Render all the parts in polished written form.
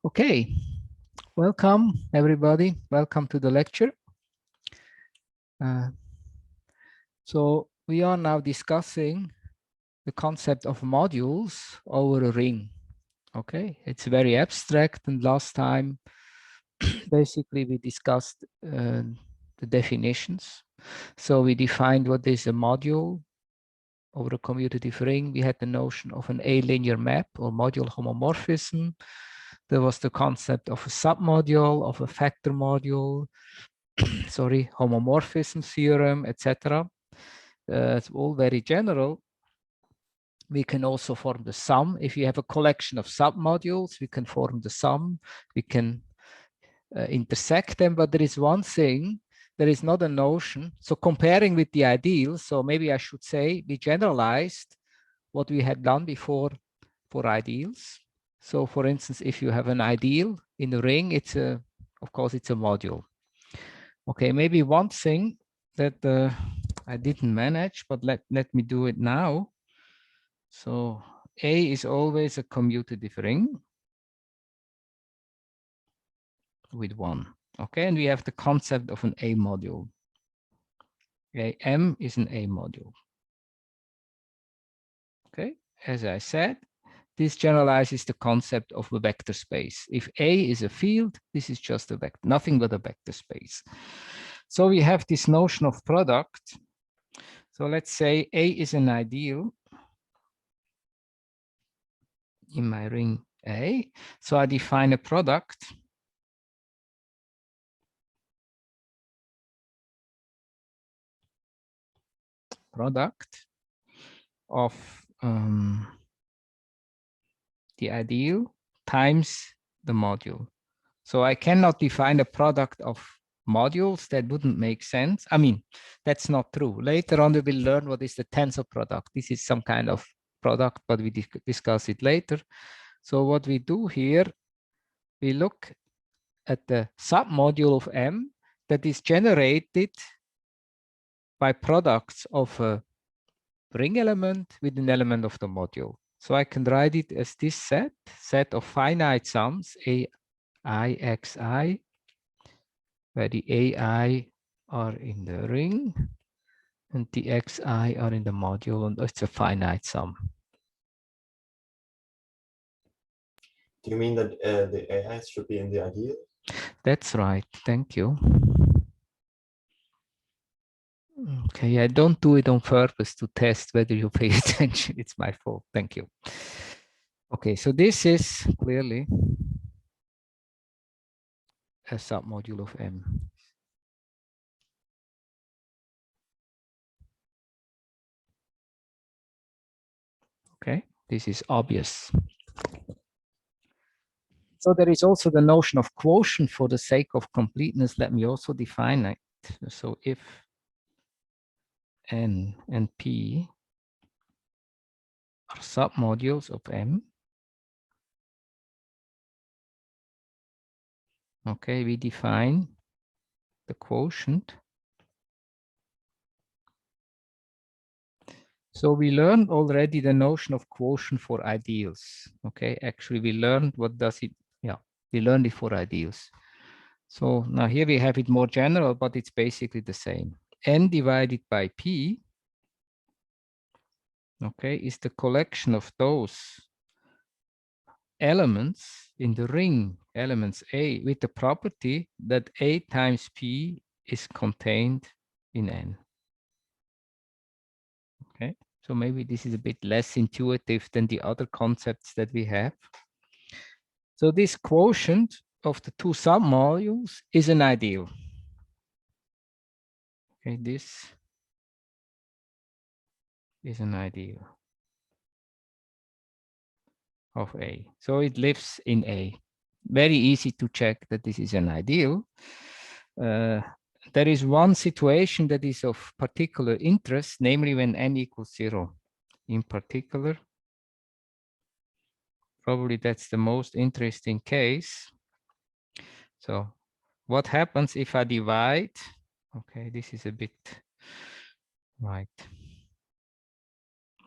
Okay, welcome everybody. Welcome to the lecture. So we are now discussing the concept of modules over a ring. Okay, it's very abstract, and last time basically we discussed the definitions. So we defined what is a module over a commutative ring. We had the notion of an A-linear map or module homomorphism. There was the concept of a submodule, of a factor module, sorry, homomorphism theorem, etc. It's all very general. We can also form the sum. If you have a collection of submodules, we can form the sum. We can intersect them, but there is one thing, there is not a notion. So comparing with the ideal, so maybe I should say we generalized what we had done before for ideals. So for instance, if you have an ideal in a ring, it's of course, it's a module. Okay, maybe one thing that I didn't manage, but let me do it now. So A is always a commutative ring with 1. Okay, and we have the concept of an A module. Okay, M is an A module. Okay, as I said, this generalizes the concept of a vector space. If A is a field, this is just a vector, nothing but a vector space. So we have this notion of product. So let's say A is an ideal in my ring A. So I define a product of the ideal times the module. So I cannot define a product of modules. That wouldn't make sense. I mean, that's not true. Later on, we will learn what is the tensor product. This is some kind of product, but we discuss it later. So what we do here, we look at the submodule of M that is generated by products of a ring element with an element of the module. So I can write it as this set of finite sums, AI, XI, where the AI are in the ring and the XI are in the module, and it's a finite sum. Do you mean that the AI should be in the ideal? That's right. Thank you. Okay, I don't do it on purpose to test whether you pay attention. It's my fault. Thank you. Okay, so this is clearly a submodule of M. Okay, this is obvious. So there is also the notion of quotient for the sake of completeness. Let me also define it. So if N and P are submodules of M, okay, we define the quotient. So we learned already the notion of quotient for ideals. Okay, actually we learned what does it, yeah, we learned it for ideals. So now here we have it more general, but it's basically the same. N divided by P, okay, is the collection of those elements in the ring, elements A, with the property that A times P is contained in N. Okay, so maybe this is a bit less intuitive than the other concepts that we have. So this quotient of the two submodules is an ideal. Okay, this is an ideal of A. So it lives in A. Very easy to check that this is an ideal. There is one situation that is of particular interest, namely when n equals 0. In particular, probably that's the most interesting case. So what happens if I divide? Okay, this is a bit, right.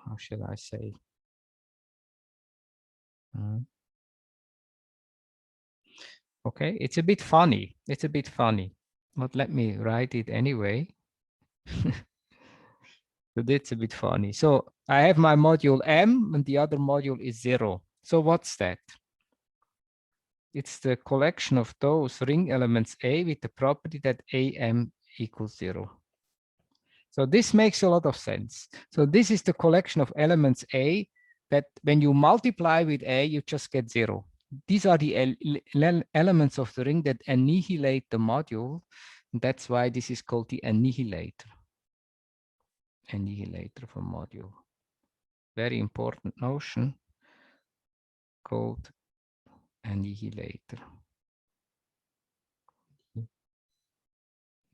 How shall I say? Okay, it's a bit funny. It's a bit funny, but let me write it anyway. But it's a bit funny. So I have my module M and the other module is 0. So what's that? It's the collection of those ring elements A with the property that AM equals 0. So this makes a lot of sense. So this is the collection of elements A that when you multiply with A, you just get 0. These are the elements of the ring that annihilate the module. That's why this is called the annihilator. Annihilator of a module. Very important notion called annihilator.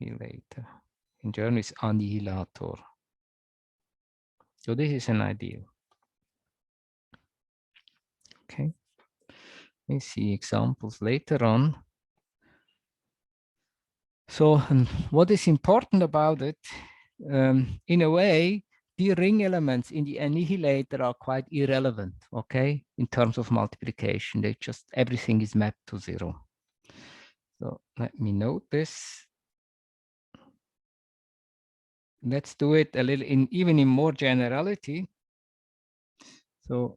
Annihilator. In German is Annihilator. So this is an ideal. Okay. We see examples later on. So what is important about it, in a way, the ring elements in the annihilator are quite irrelevant, okay, in terms of multiplication. They just, everything is mapped to 0. So let me note this. Let's do it a little even in more generality. So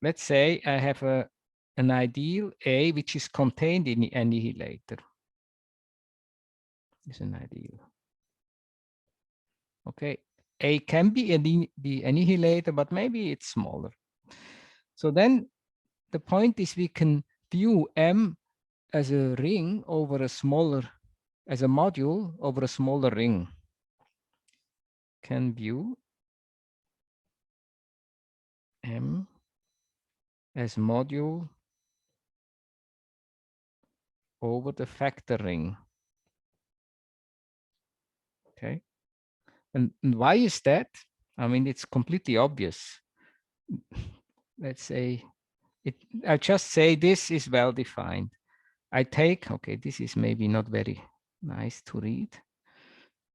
let's say I have an ideal A which is contained in the annihilator. Is an ideal. Okay, A can be the annihilator, but maybe it's smaller. So then the point is we can view M as a ring over a smaller, as a module over a smaller ring. Can view M as module over the factor ring. Okay. And why is that? I mean, it's completely obvious. Let's say, I just say this is well defined. I take, okay, this is maybe not very nice to read.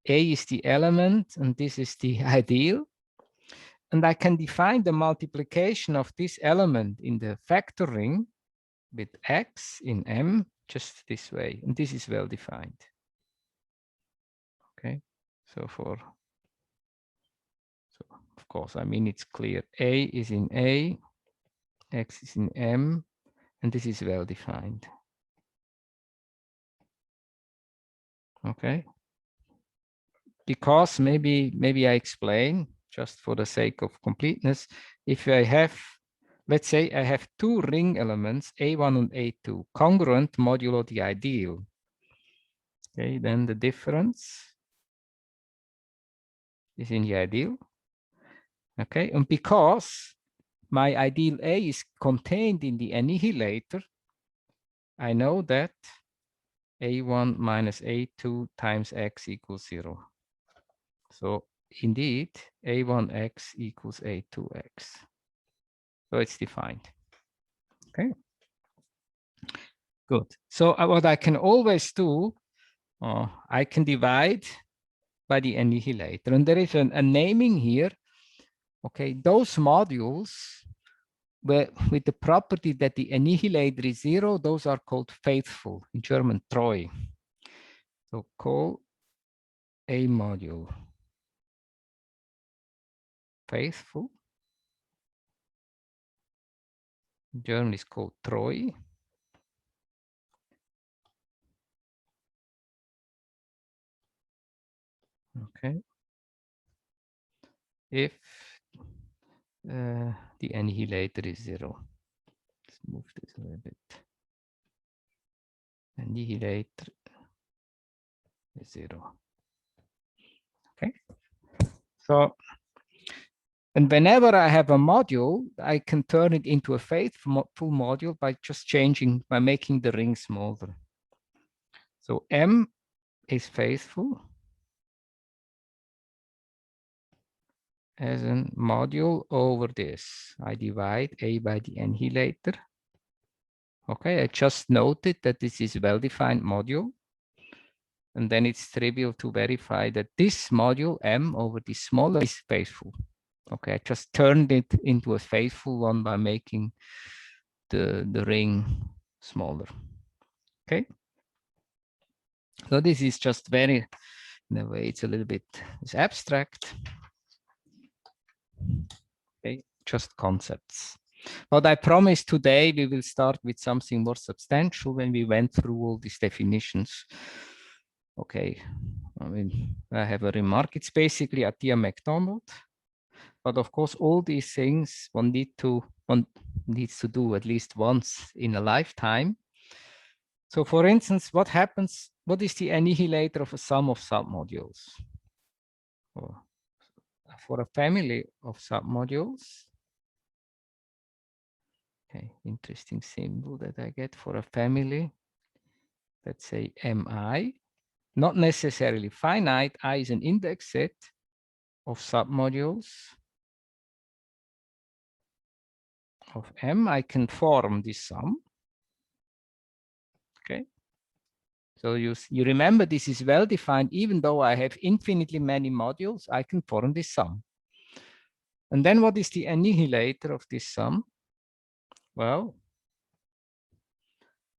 A is the element and this is the ideal. And I can define the multiplication of this element in the factor ring with X in M just this way. And this is well defined. Okay, so of course, I mean, it's clear. A is in A, X is in M, and this is well defined. Okay. Because maybe I explain just for the sake of completeness. If I have, let's say I have two ring elements, A1 and A2, congruent modulo the ideal. Okay, then the difference is in the ideal. Okay, and because my ideal A is contained in the annihilator, I know that A1 minus A2 times X equals 0. So indeed, A1X equals A2X. So it's defined. Okay. Good. So what I can always do, I can divide by the annihilator. And there is a naming here. Okay, those modules where with the property that the annihilator is 0, those are called faithful, in German, treu. So call a module faithful. In German is called treu. Okay. If the annihilator is 0. Let's move this a little bit. Annihilator is 0. Okay. So, and whenever I have a module, I can turn it into a faithful module by just changing, by making the ring smaller. So M is faithful as a module over this. I divide A by the annihilator. Okay, I just noted that this is a well-defined module. And then it's trivial to verify that this module M over this smaller is faithful. Okay, I just turned it into a faithful one by making the ring smaller. Okay. So this is just very, in a way, it's a little bit, it's abstract. Okay, just concepts. But I promise today we will start with something more substantial when we went through all these definitions. Okay, I mean, I have a remark. It's basically a Tia McDonald, but of course, all these things one needs to do at least once in a lifetime. So, for instance, what happens? What is the annihilator of a sum of submodules? Or for a family of submodules. Okay, interesting symbol that I get for a family. Let's say Mi, not necessarily finite. I is an index set of submodules of M. I can form this sum. Okay. So you remember this is well defined. Even though I have infinitely many modules, I can form this sum. And then what is the annihilator of this sum? Well,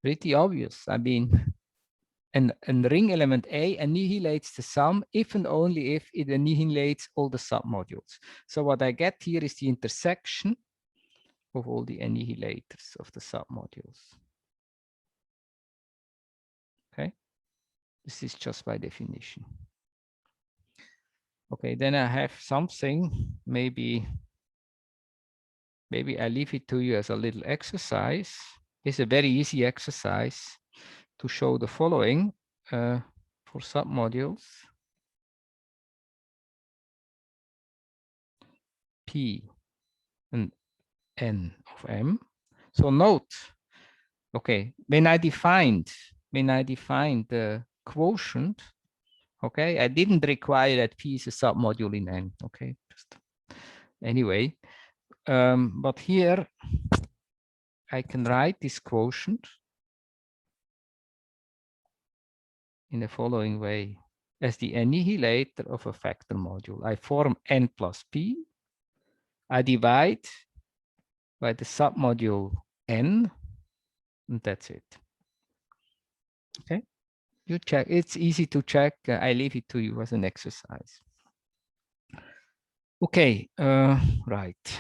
pretty obvious. I mean, and ring element A annihilates the sum if and only if it annihilates all the submodules. So what I get here is the intersection of all the annihilators of the submodules. Okay, this is just by definition. Okay, then I have something, maybe I leave it to you as a little exercise. It's a very easy exercise to show the following for submodules. P and N of M. So note, okay, when I defined the quotient, okay, I didn't require that P is a submodule in N, okay, just anyway. But here I can write this quotient in the following way. As the annihilator of a factor module, I form N plus P. I divide by the submodule N, and that's it. Okay, you check. It's easy to check. I leave it to you as an exercise. Okay, right.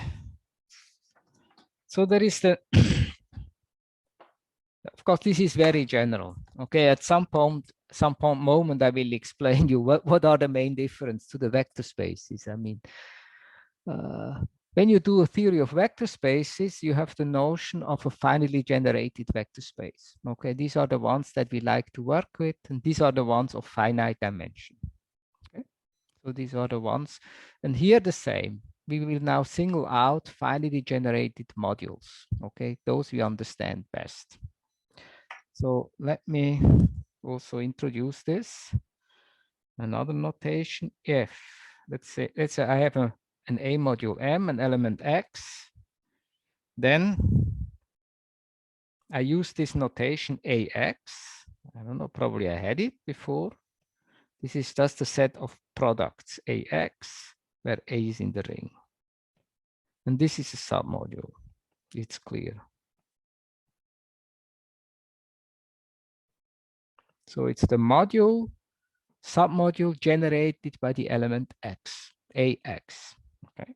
So there is the, of course, this is very general. Okay, at some moment, I will explain you what are the main difference to the vector spaces. I mean, when you do a theory of vector spaces, you have the notion of a finally generated vector space. Okay, these are the ones that we like to work with, and these are the ones of finite dimension. Okay, so these are the ones, and here the same. We will now single out finally generated modules. Okay, those we understand best. So let me also introduce this. Another notation, if, let's say I have an A module M, an element X, then I use this notation AX. I don't know, probably I had it before. This is just a set of products AX, where A is in the ring. And this is a submodule. It's clear. So it's the module, submodule generated by the element X, AX. Okay.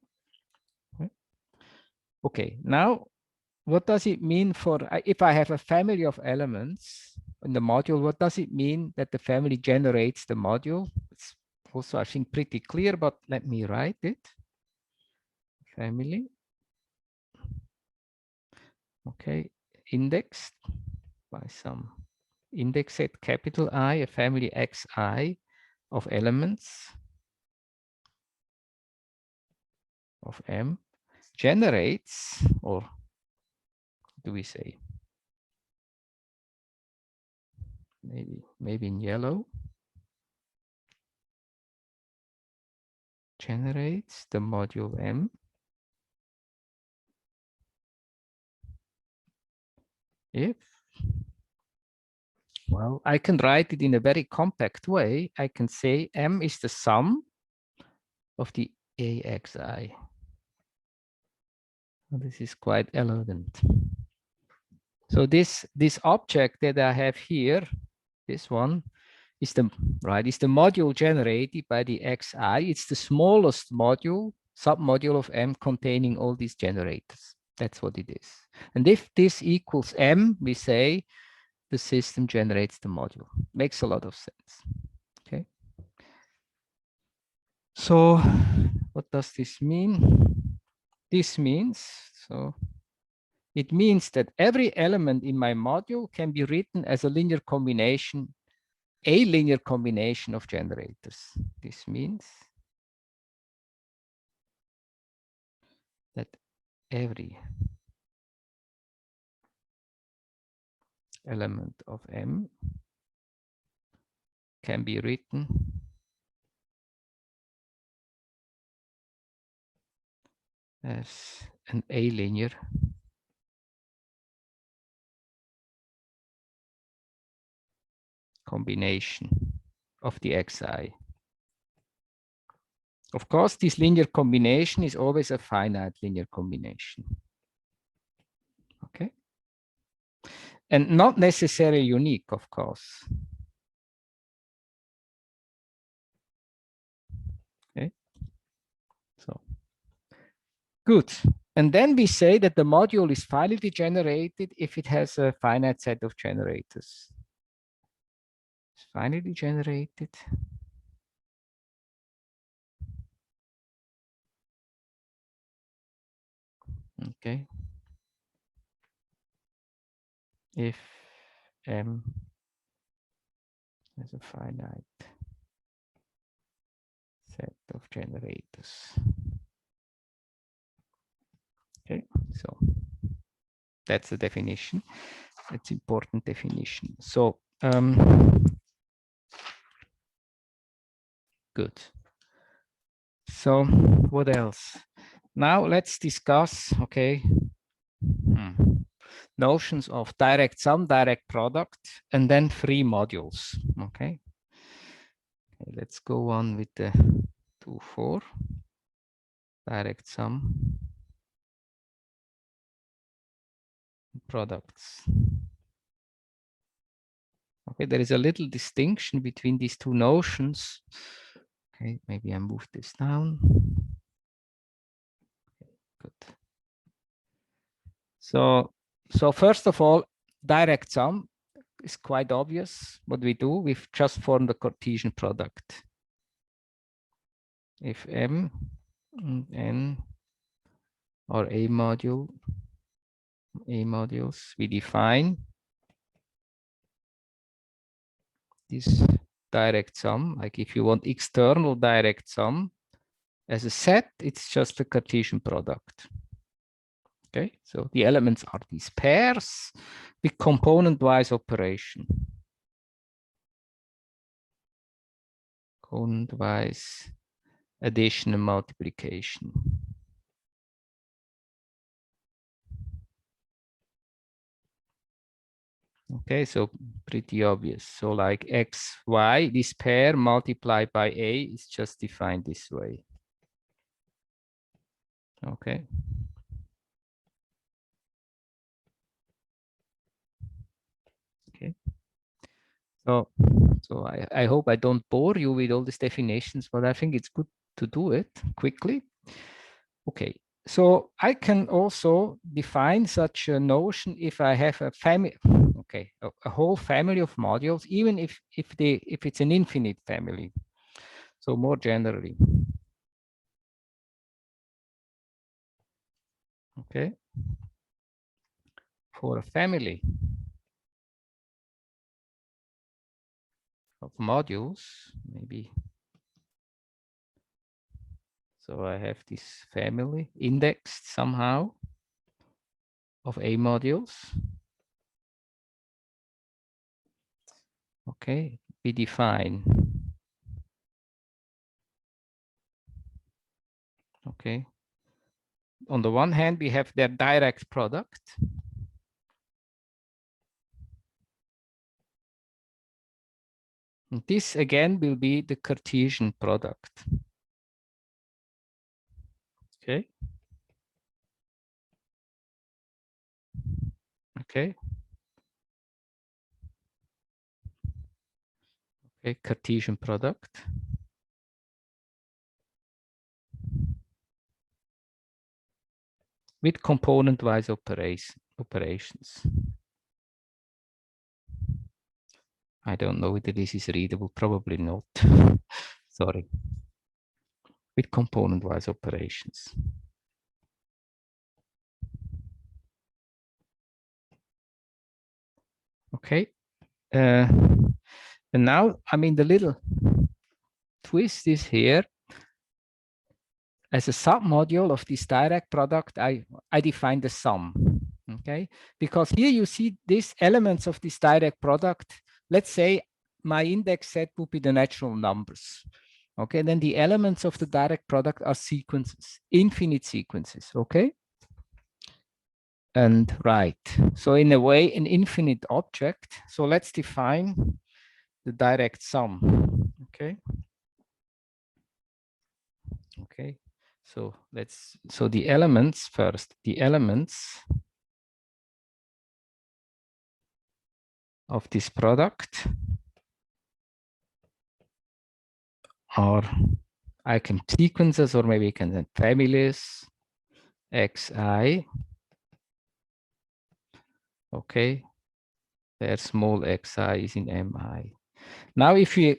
Okay, now what does it mean for, if I have a family of elements in the module, what does it mean that the family generates the module? It's also, I think, pretty clear, but let me write it. Family. Okay, indexed by some index set capital I, a family Xi of elements of M generates, or do we say, maybe in yellow, generates the module M if, well, I can write it in a very compact way. I can say M is the sum of the AXI. This is quite elegant. So this object that I have here, this one, is the module generated by the xi. It's the smallest module, submodule of M containing all these generators. That's what it is. And if this equals M, we say the system generates the module. Makes a lot of sense. Okay. So what does this mean? This means, so it means that every element in my module can be written as a linear combination, of generators. This means that every element of M can be written as an A-linear combination of the xi. Of course, this linear combination is always a finite linear combination. Okay. And not necessarily unique, of course. Okay. So, good. And then we say that the module is finitely generated if it has a finite set of generators. It's finitely generated. Okay. If M has a finite set of generators. Okay, so that's the definition. That's important definition. So good. So what else? Now let's discuss, okay, notions of direct sum, direct product, and then free modules. Okay. Let's go on with the 2-4 direct sum products. Okay, there is a little distinction between these two notions. Okay, maybe I move this down. Okay, good. So first of all, direct sum is quite obvious. What we do, we've just formed a Cartesian product. If M and N are A modules, we define this direct sum. Like if you want external direct sum as a set, it's just a Cartesian product. Okay, so the elements are these pairs with component-wise operation. Component-wise addition and multiplication. Okay, so pretty obvious. So like x, y, this pair multiplied by a is just defined this way. Okay. Okay. So I hope I don't bore you with all these definitions, but I think it's good to do it quickly. Okay. So I can also define such a notion if I have a family, okay, a whole family of modules, even if it's an infinite family. So more generally. Okay. For a family of modules, maybe. So I have this family indexed somehow of A modules. Okay, we define. Okay. On the one hand, we have their direct product. And this again will be the Cartesian product. Okay. Okay. Okay, Cartesian product. With component-wise operations. I don't know whether this is readable, probably not. Sorry. With component-wise operations. Okay. And now, I mean, the little twist is here. As a submodule of this direct product, I define the sum. Okay, because here you see these elements of this direct product. Let's say my index set would be the natural numbers. Okay, then the elements of the direct product are sequences, infinite sequences. Okay, and right. So in a way, an infinite object. So let's define the direct sum. Okay. Okay. So the elements first, the elements of this product are, I can sequences, or maybe I can say families, xi. Okay. Where small xi is in mi. Now, if you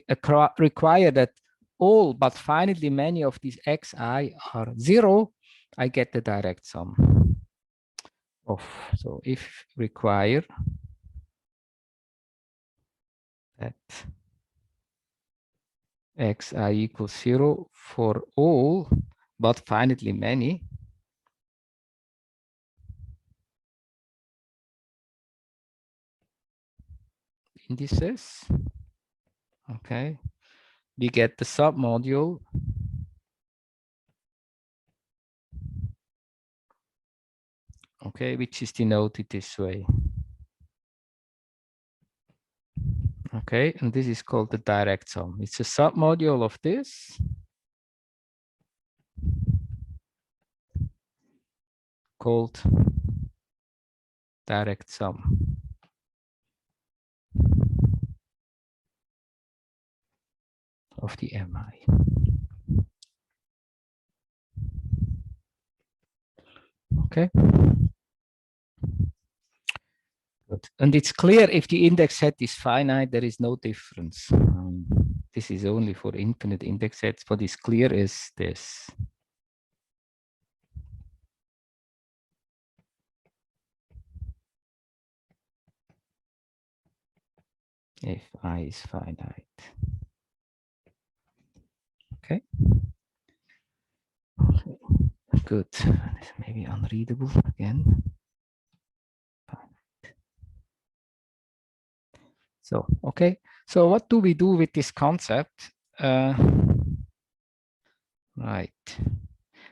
require that all but finally many of these xi are 0, I get the direct sum of. So if require that xi equals 0 for all but finitely many indices, okay, we get the submodule okay, which is denoted this way. Okay, and this is called the direct sum. It's a submodule of this. Called direct sum. Of the mi. Okay. Good. And it's clear if the index set is finite, there is no difference. This is only for infinite index sets. What is clear is this. If I is finite. Okay. Good. Maybe unreadable again. So, okay. So what do we do with this concept? Right.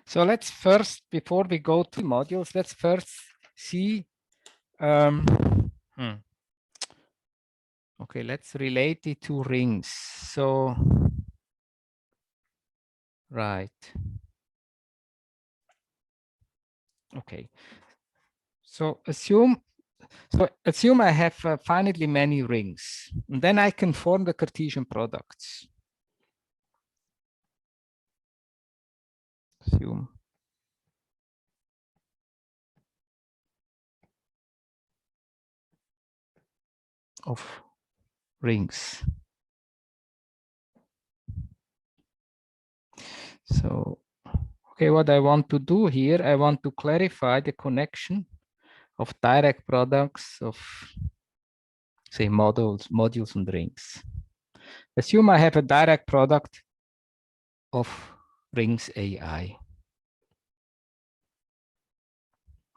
So let's first, before we go to modules, let's first see. Okay, let's relate it to rings. So, right. Okay. So assume I have finitely many rings, and then I can form the Cartesian products. Assume of rings. So, okay, what I want to do here, I want to clarify the connection of direct products of, say, modules and rings. Assume I have a direct product of rings AI.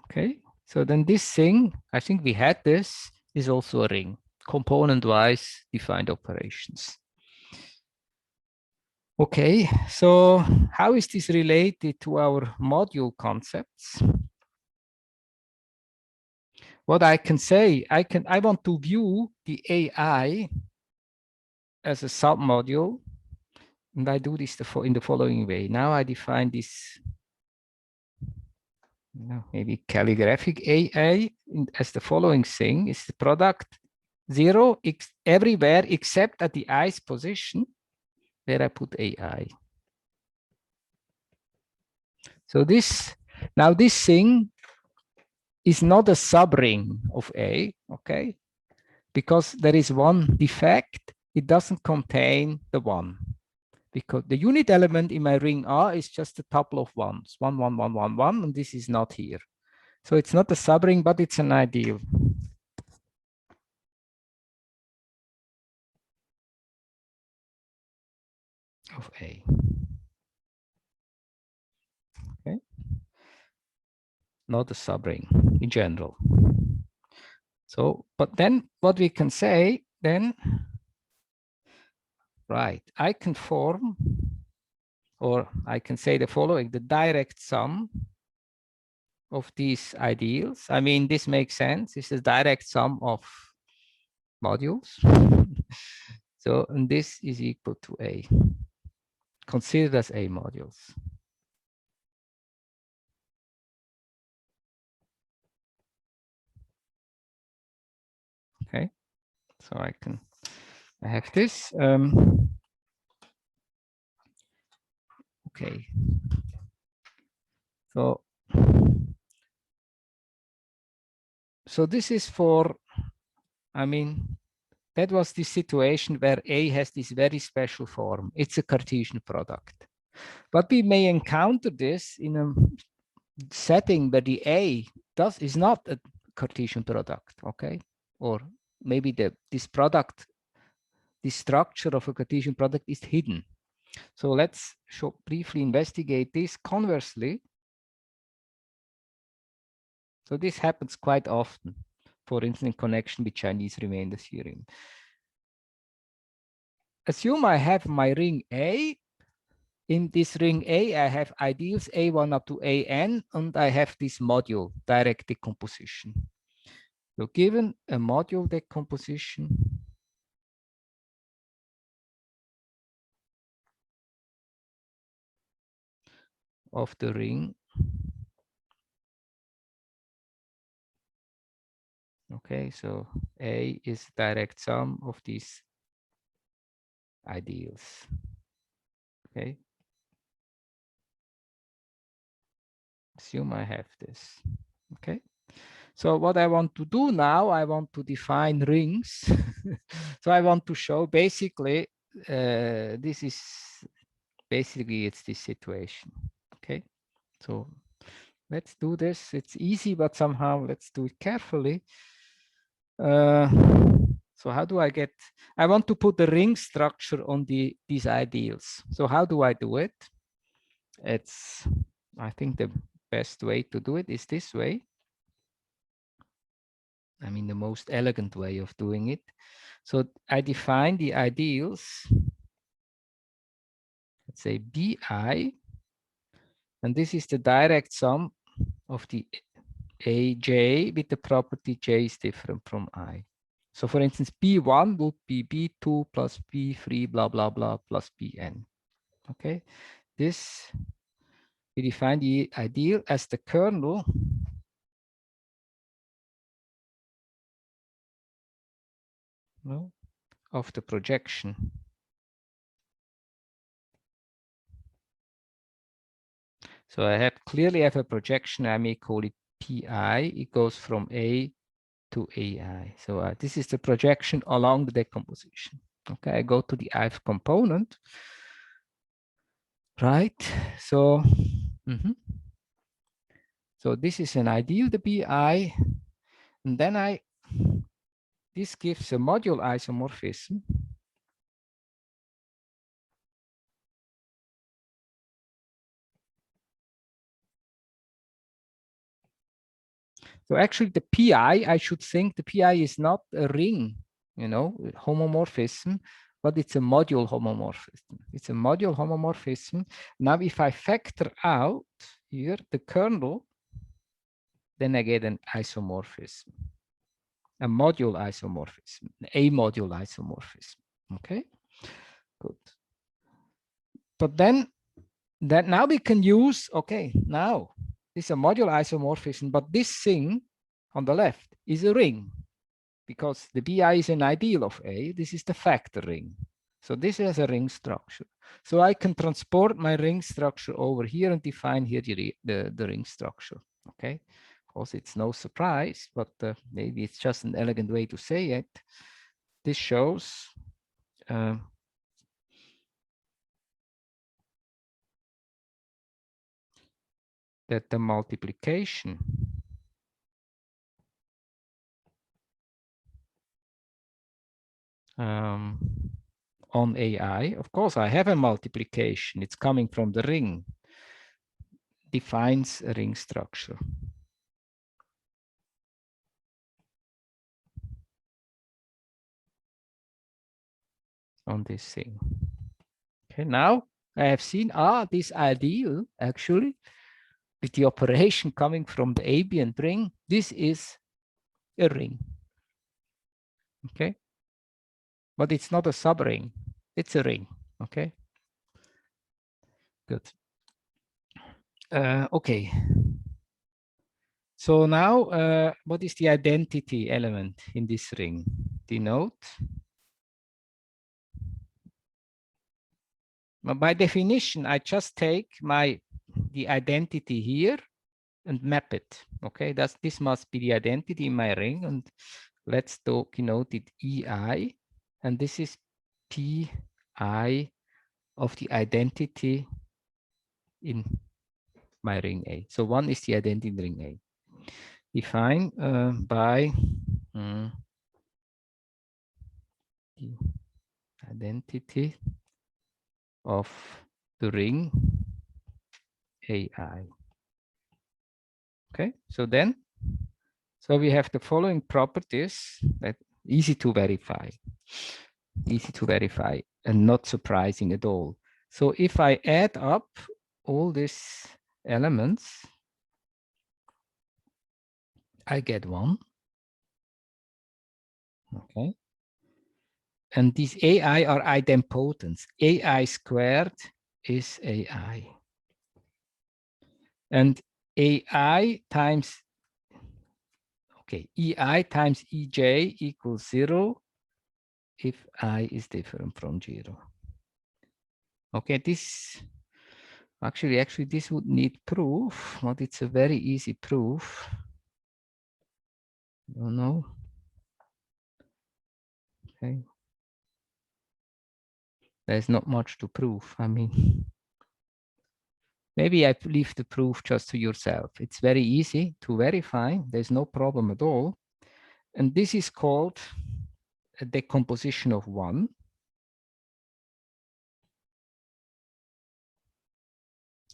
Okay, so then this thing, I think we had this, is also a ring, component-wise defined operations. Okay, so how is this related to our module concepts? What I can say, I want to view the AI as a submodule, and I do this in the following way. Now I define this, maybe calligraphic AI as the following thing: is the product 0 everywhere except at the i's position where I put AI. So this, now this thing is not a subring of A, okay? Because there is one defect, it doesn't contain the 1. Because the unit element in my ring R is just a tuple of ones, 1, 1, 1, 1, 1, and this is not here. So it's not a subring, but it's an ideal of A. Okay, not a subring in general. So, but then what we can say then, right, I can form, or I can say the following, the direct sum of these ideals. I mean, this makes sense. This is direct sum of modules. So, and this is equal to A, considered as A modules. Okay, so I have this. Okay, so this is for, I mean, that was the situation where A has this very special form. It's a Cartesian product. But we may encounter this in a setting where the A is not a Cartesian product, okay? Or maybe this product, this structure of a Cartesian product is hidden. So let's briefly investigate this. Conversely, so this happens quite often, for instance, in connection with Chinese remainder theorem. Assume I have my ring A. In this ring A, I have ideals A1 up to AN, and I have this module, direct decomposition. So given a module decomposition of the ring, okay, so A is direct sum of these ideals, okay? Assume I have this, okay? So what I want to do now, I want to define rings. So I want to show basically, this is basically it's this situation, okay? So let's do this. It's easy, but somehow let's do it carefully. So how do I get, I want to put the ring structure on these ideals. So how do I do it? It's, I think the best way to do it is this way. I mean, the most elegant way of doing it. So I define the ideals, let's say BI, and this is the direct sum of the AJ with the property J is different from I. So for instance, B1 would be B2 plus B3, blah, blah, blah, plus Bn. Okay, this, we define the ideal as the kernel of the projection. So I clearly have a projection, I may call it Pi, it goes from A to AI. So this is the projection along the decomposition. Okay, I go to the ith component, right? So, so this is an ideal, the BI, and then this gives a module isomorphism. So actually the PI, I should think the PI is not a ring, you know, homomorphism, but it's a module homomorphism. It's a module homomorphism. Now, if I factor out here the kernel, then I get an isomorphism, a module isomorphism, a module isomorphism. Okay, good. But then that now we can use, okay, now this is a module isomorphism, but this thing on the left is a ring, because the BI is an ideal of A, this is the factor ring. So this has a ring structure. So I can transport my ring structure over here and define here the ring structure. Okay, of course it's no surprise, but maybe it's just an elegant way to say it. This shows that the multiplication on AI, of course I have a multiplication, it's coming from the ring, defines a ring structure. On this thing. Okay, now I have seen, this ideal actually, with the operation coming from the ambient ring, this is a ring. Okay, but it's not a subring, it's a ring. Okay, good. Okay. So now, what is the identity element in this ring? Denote. By definition, I just take the identity here and map it. Okay, this must be the identity in my ring, and let's denote it EI, and this is PI of the identity in my ring A. So one is the identity in ring A. Define by the identity of the ring AI. Okay, so we have the following properties that easy to verify and not surprising at all. So if I add up all these elements, I get 1. Okay. And these AI are idempotents. AI squared is AI. And AI times, okay, EI times EJ equals 0 if I is different from 0. Okay, this actually this would need proof, but it's a very easy proof. I don't know. Okay. There's not much to prove. I mean, maybe I leave the proof just to yourself. It's very easy to verify. There's no problem at all. And this is called a decomposition of 1.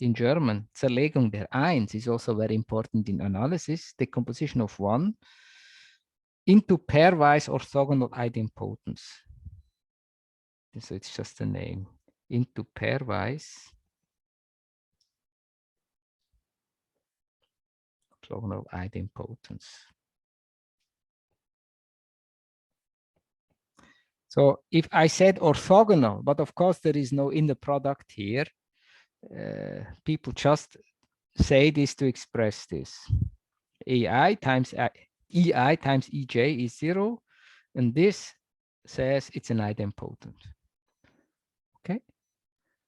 In German, Zerlegung der Eins is also very important in analysis. Decomposition of 1 into pairwise orthogonal idempotence. So it's just a name. Into pairwise orthogonal idempotence. So if I said orthogonal, but of course there is no inner product here, people just say this to express this. EI times EJ is 0, and this says it's an idempotent. Okay,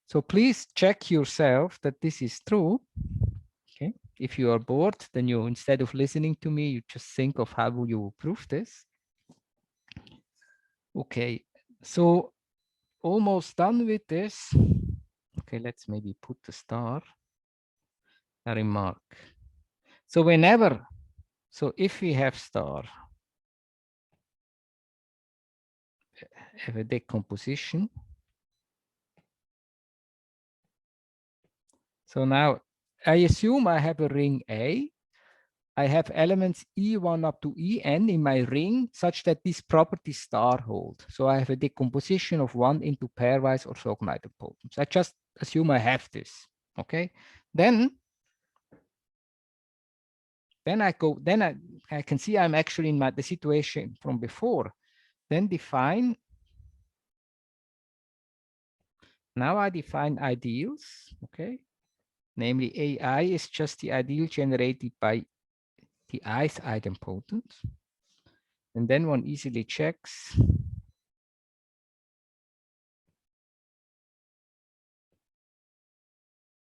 so please check yourself that this is true. Okay, if you are bored, then you, instead of listening to me, you just think of how you will prove this. Okay, so almost done with this. Okay, let's maybe put the star, a remark. So whenever, so if we have star, have a decomposition. So now I assume I have a ring A. I have elements E1 up to En in my ring such that this property star hold. So I have a decomposition of 1 into pairwise orthogonal idempotence. I just assume I have this. Okay. Then I can see I'm actually in the situation from before. Then define. Now I define ideals. Okay. Namely, AI is just the ideal generated by the ith idempotent. And then one easily checks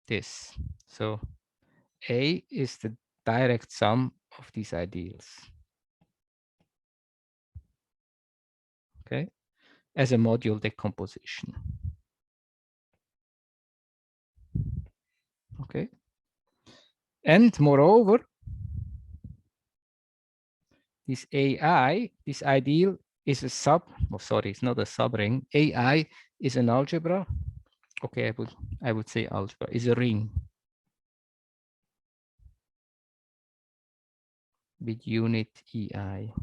this. So A is the direct sum of these ideals. Okay, as a module decomposition. Okay, and moreover, this AI, this ideal is a sorry, it's not a subring. AI is an algebra. Okay, I would say algebra is a ring with unit EI.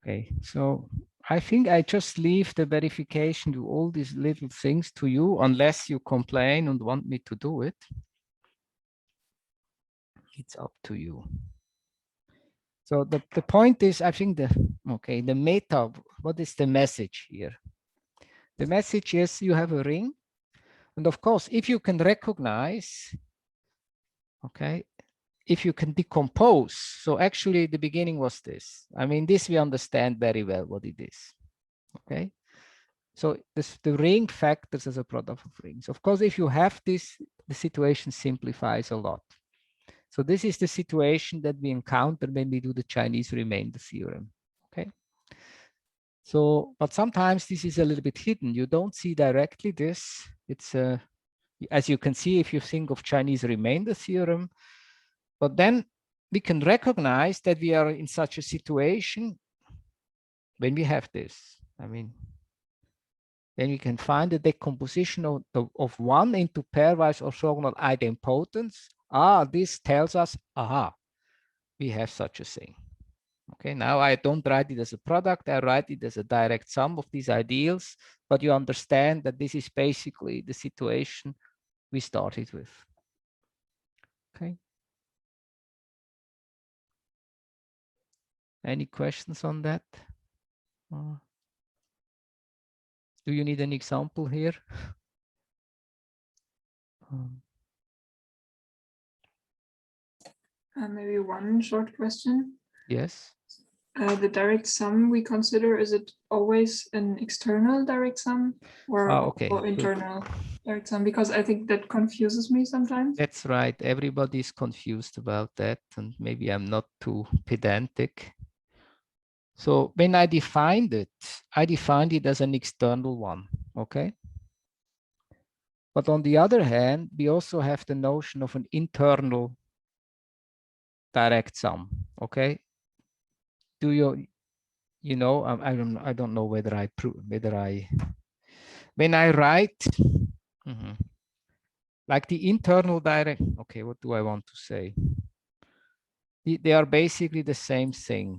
Okay, so I think I just leave the verification to all these little things to you, unless you complain and want me to do it. It's up to you. So the point is, I think the meta, what is the message here? The message is you have a ring. And of course, if you can recognize, okay, if you can decompose, so actually the beginning was this. I mean, this we understand very well what it is, okay? So the ring factors as a product of rings. Of course, if you have this, the situation simplifies a lot. So this is the situation that we encounter when we do the Chinese remainder theorem, okay? So, but sometimes this is a little bit hidden. You don't see directly this. It's as you can see if you think of Chinese remainder theorem, but then we can recognize that we are in such a situation when we have this. I mean, then we can find the decomposition of one into pairwise orthogonal idempotents. This tells us, we have such a thing. Okay, now I don't write it as a product, I write it as a direct sum of these ideals, but you understand that this is basically the situation we started with. Okay. Any questions on that? Do you need an example here? Maybe one short question. Yes. The direct sum we consider, is it always an external direct sum or, Okay. or internal direct sum? Because I think that confuses me sometimes. That's right. Everybody's confused about that, and maybe I'm not too pedantic. So when I defined it as an external one, okay? But on the other hand, we also have the notion of an internal direct sum, okay? Do you know, I don't know whether when I write, like the internal direct, okay, what do I want to say? They are basically the same thing.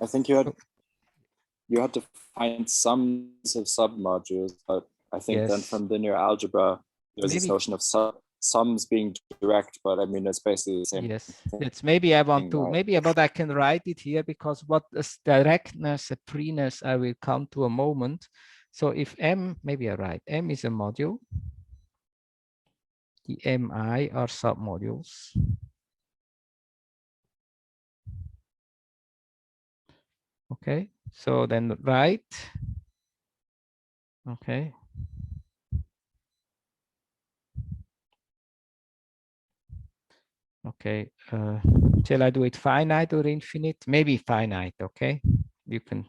I think you had to find sums of submodules, but I think then from linear algebra, there's this notion of sums being direct, but I mean, it's basically the same. Yes, it's maybe I want to, but I can write it here because what is directness, a freeness, I will come to a moment. So if M, maybe I write, M is a module. The MI are submodules. Okay, so then write, okay. Okay, shall I do it finite or infinite? Maybe finite, okay? You can.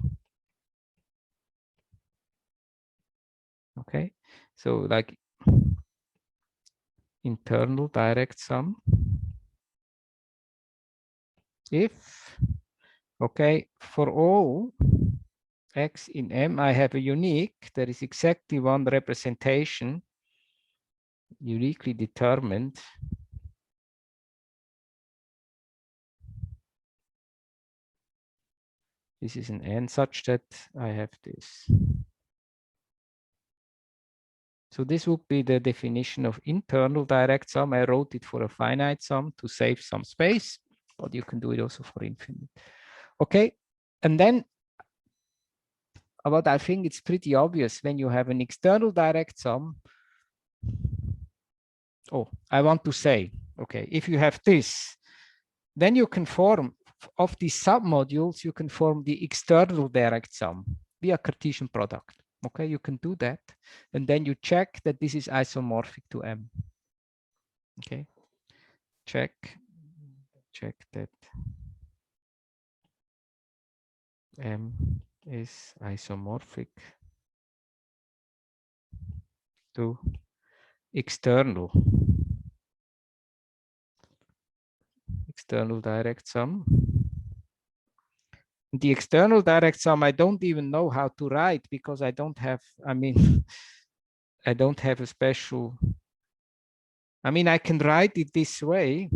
Okay, so like internal direct sum. If, okay, for all X in M, I have a unique, there is exactly one representation, uniquely determined. This is an N such that I have this. So this would be the definition of internal direct sum. I wrote it for a finite sum to save some space, but you can do it also for infinite. Okay, and then but I think it's pretty obvious when you have an external direct sum, oh, I want to say, okay, if you have this, then you can form of these submodules, you can form the external direct sum via Cartesian product. Okay, you can do that. And then you check that this is isomorphic to M. Okay, check that M is isomorphic to external direct sum. The external direct sum, I don't even know how to write because I don't have, I mean, I don't have a special, I mean, I can write it this way,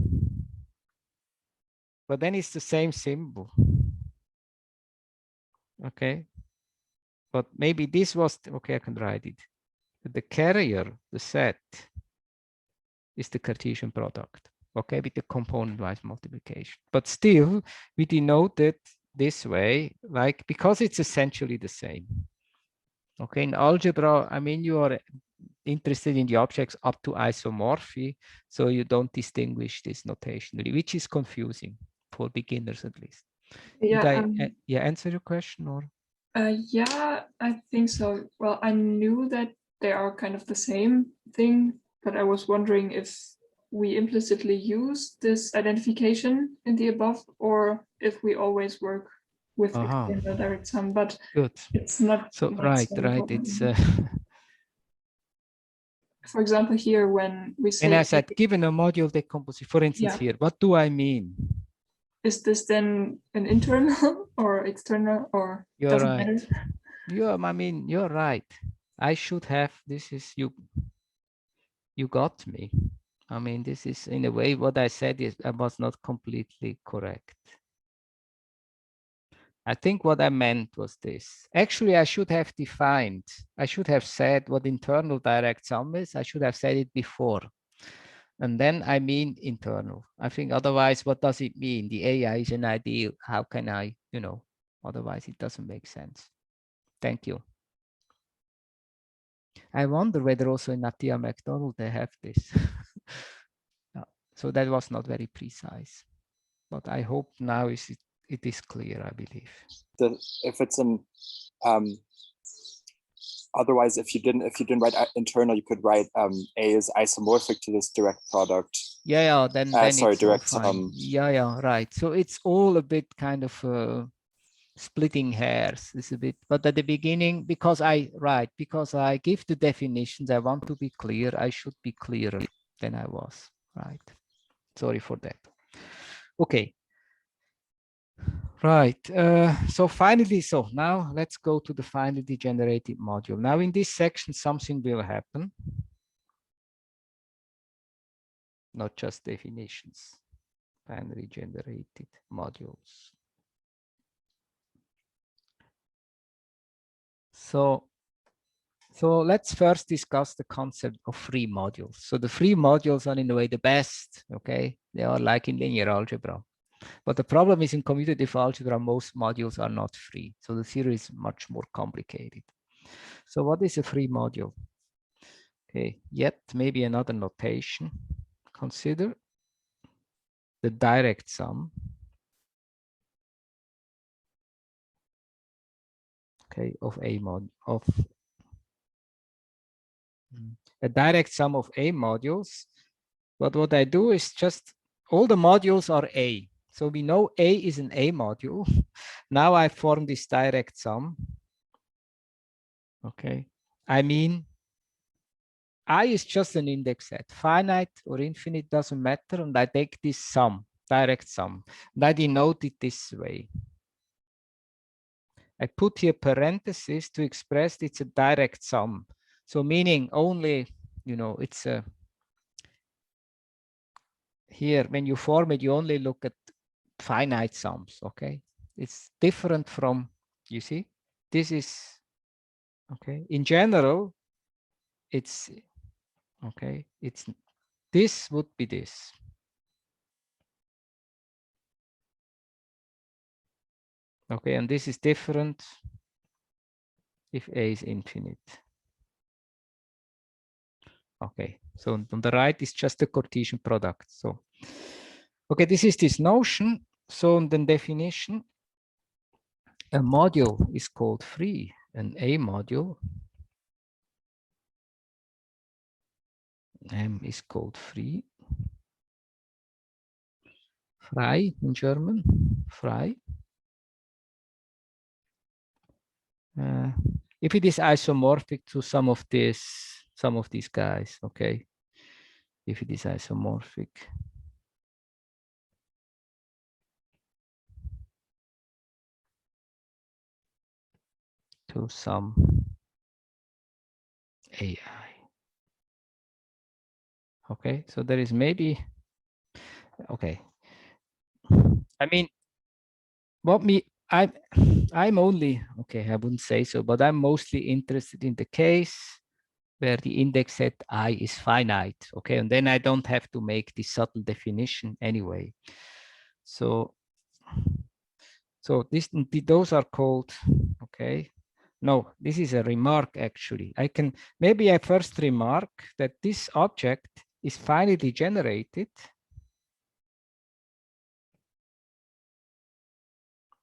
but then it's the same symbol. Okay. But maybe this was, okay, I can write it. The carrier, the set, is the Cartesian product, okay, with the component-wise multiplication. But still, we denote it this way, like, because it's essentially the same. Okay, in algebra, I mean, you are interested in the objects up to isomorphy, so you don't distinguish this notationally, which is confusing for beginners at least. Yeah, Did I answer your question or? Yeah, I think so. Well, I knew that they are kind of the same thing, but I was wondering if we implicitly use this identification in the above, or if we always work with external direct sum. But good. It's not so right. It's for example here when we say. And I said, given a module decomposition, for instance, Yeah. here, what do I mean? Is this then an internal or external, or You're doesn't right. matter? I mean, you're right. I should have, this is, you got me. I mean, this is in a way what I said is I was not completely correct. I think what I meant was this. Actually, I should have defined, I should have said what internal direct sum is. I should have said it before. And then I mean internal. I think otherwise, what does it mean? The AI is an ideal. How can I, otherwise it doesn't make sense. Thank you. I wonder whether also in Natia MacDonald they have this. So that was not very precise, but I hope now it is clear, I believe. If it's an otherwise, if you didn't write internal, you could write A is isomorphic to this direct product. Yeah, then sorry, it's direct all fine. sum. Yeah, right. So it's all a bit kind of splitting hairs. It's a bit, but at the beginning, because I give the definitions, I want to be clear. I should be clearer than I was. Right. Sorry for that. Okay. Right. So finally, now let's go to the finally generated module. Now in this section, something will happen. Not just definitions, finally generated modules. So let's first discuss the concept of free modules. So the free modules are in a way the best, okay? They are like in linear algebra. But the problem is in commutative algebra, most modules are not free. So the theory is much more complicated. So what is a free module? Okay, yet maybe another notation. Consider the direct sum, okay, of a direct sum of A modules. But what I do is just all the modules are A. So we know A is an A module. Now I form this direct sum. Okay. I mean, I is just an index set. Finite or infinite doesn't matter. And I take this sum, direct sum, and I denote it this way. I put here parentheses to express it's a direct sum. So meaning only, it's a, here, when you form it, you only look at finite sums, okay? It's different from, you see, this is, okay? In general, it's, okay, this would be this. Okay, and this is different if A is infinite. Okay, so on the right is just the Cartesian product. So, okay, this is this notion. So in the definition, a module is called free, an A module. M is called free. Frei in German, frei. If it is isomorphic to some of these guys, okay. If it is isomorphic to some AI. Okay, so there is maybe, okay. I mean, I'm only, okay, I wouldn't say so, but I'm mostly interested in the case where the index set I is finite, okay, and then I don't have to make this subtle definition anyway. So those are called, okay. No, this is a remark actually. Maybe I first remark that this object is finitely generated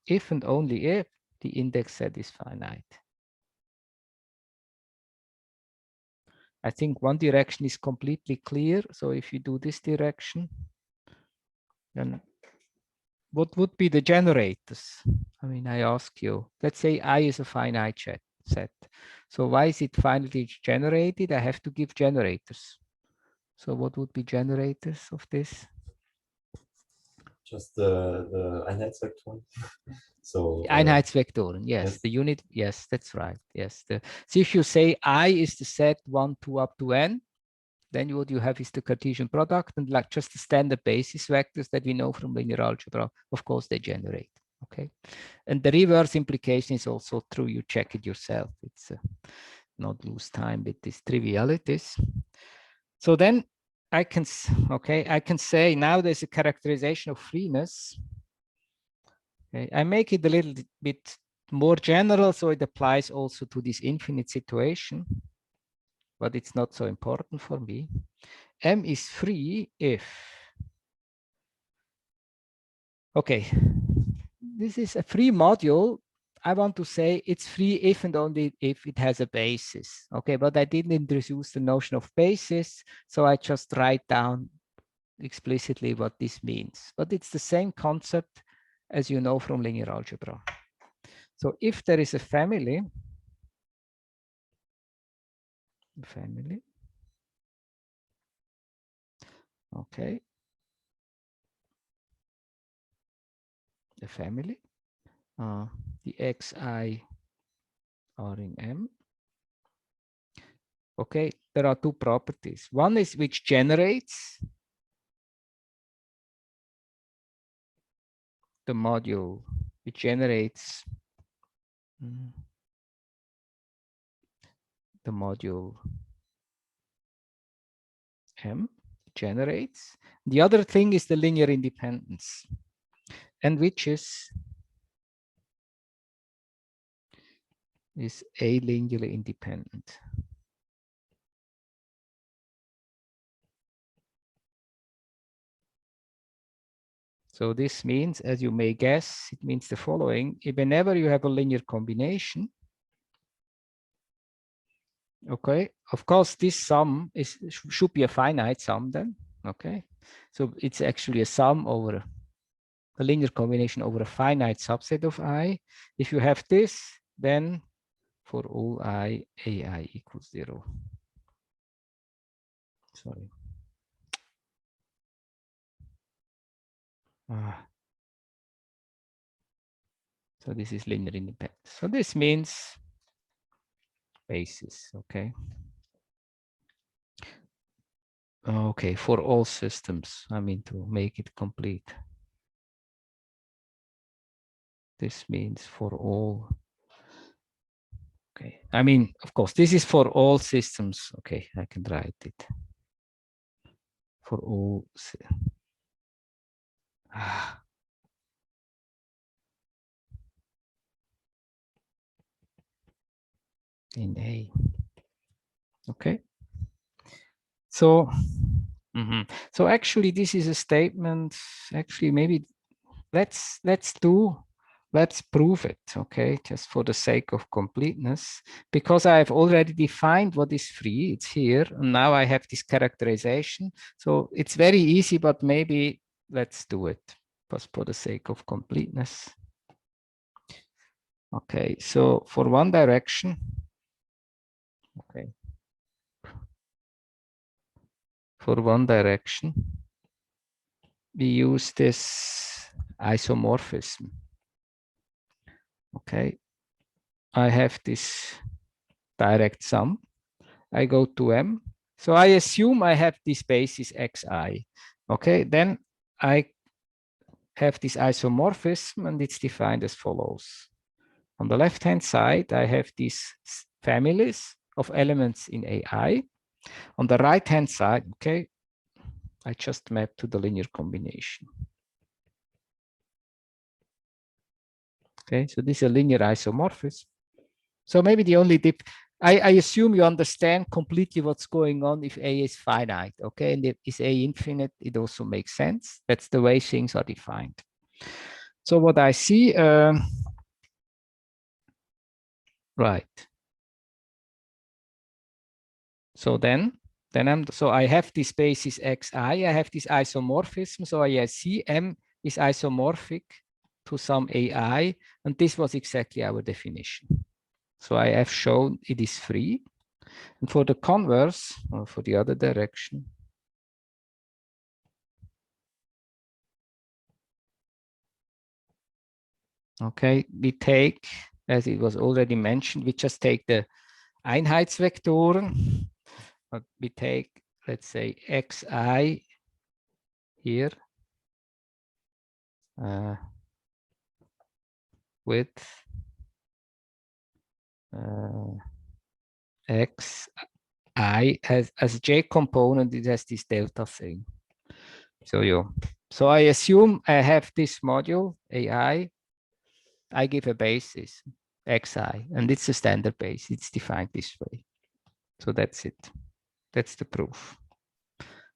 if and only if the index set is finite. I think one direction is completely clear. So if you do this direction, then what would be the generators? I mean, I ask you, let's say I is a finite set. So why is it finitely generated? I have to give generators. So what would be generators of this? Just the Einheitsvektoren. So Einheitsvektoren, yes. The unit, yes, that's right. Yes. So if you say I is the set 1, 2 up to n, then what you have is the Cartesian product, and like just the standard basis vectors that we know from linear algebra, of course, they generate. Okay. And the reverse implication is also true. You check it yourself. It's not lose time with these trivialities. So then I can say now there's a characterization of freeness. Okay. I make it a little bit more general, so it applies also to this infinite situation, but it's not so important for me. M is free if, okay, this is a free module. I want to say it's free if and only if it has a basis. Okay, but I didn't introduce the notion of basis, so I just write down explicitly what this means. But it's the same concept as you know from linear algebra. So if there is a family, okay, the family, the xi are in M. Okay, there are two properties. One is which generates the module, which generates the module M, generates. The other thing is the linear independence, and which is A linearly independent. So this means, as you may guess, it means the following. Whenever you have a linear combination, okay, of course, this sum should be a finite sum then, okay? So it's actually a sum over a linear combination over a finite subset of I. If you have this, then for all I, AI equals 0. Sorry. So this is linear independence. So this means basis, okay? Okay, for all systems, I mean to make it complete. This means for all. Okay, I mean, of course, this is for all systems. Okay, I can write it. For all. In A. Okay. So, so actually, this is a statement. Actually, maybe let's prove it, okay, just for the sake of completeness, because I have already defined what is free. It's here, and now I have this characterization. So it's very easy, but maybe let's do it just for the sake of completeness. Okay, so for one direction, okay, for one direction, we use this isomorphism. Okay, I have this direct sum. I go to M. So I assume I have this basis xi. Okay, then I have this isomorphism, and it's defined as follows. On the left-hand side, I have these families of elements in AI. On the right-hand side, okay, I just map to the linear combination. Okay, so this is a linear isomorphism. So maybe the only I assume you understand completely what's going on if A is finite, okay? And if is A infinite, it also makes sense. That's the way things are defined. So what I see, right. So then I have this basis xi, I have this isomorphism. So I see M is isomorphic to some AI, and this was exactly our definition. So I have shown it is free. And for the converse, or for the other direction, okay, we take, as it was already mentioned, we just take the Einheitsvektoren, but we take, let's say, xi here with xi as j component, it has this delta thing. So I assume I have this module AI. I give a basis xi, and it's a standard base. It's defined this way. So that's it. That's the proof.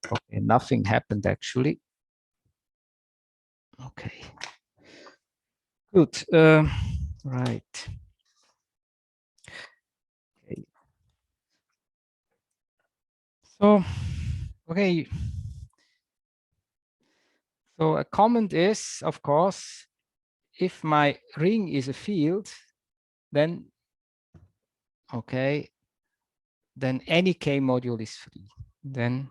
Okay, nothing happened actually. Okay. Good. Right. Okay. So, okay. So a comment is, of course, if my ring is a field, then, okay, then any K module is free. Then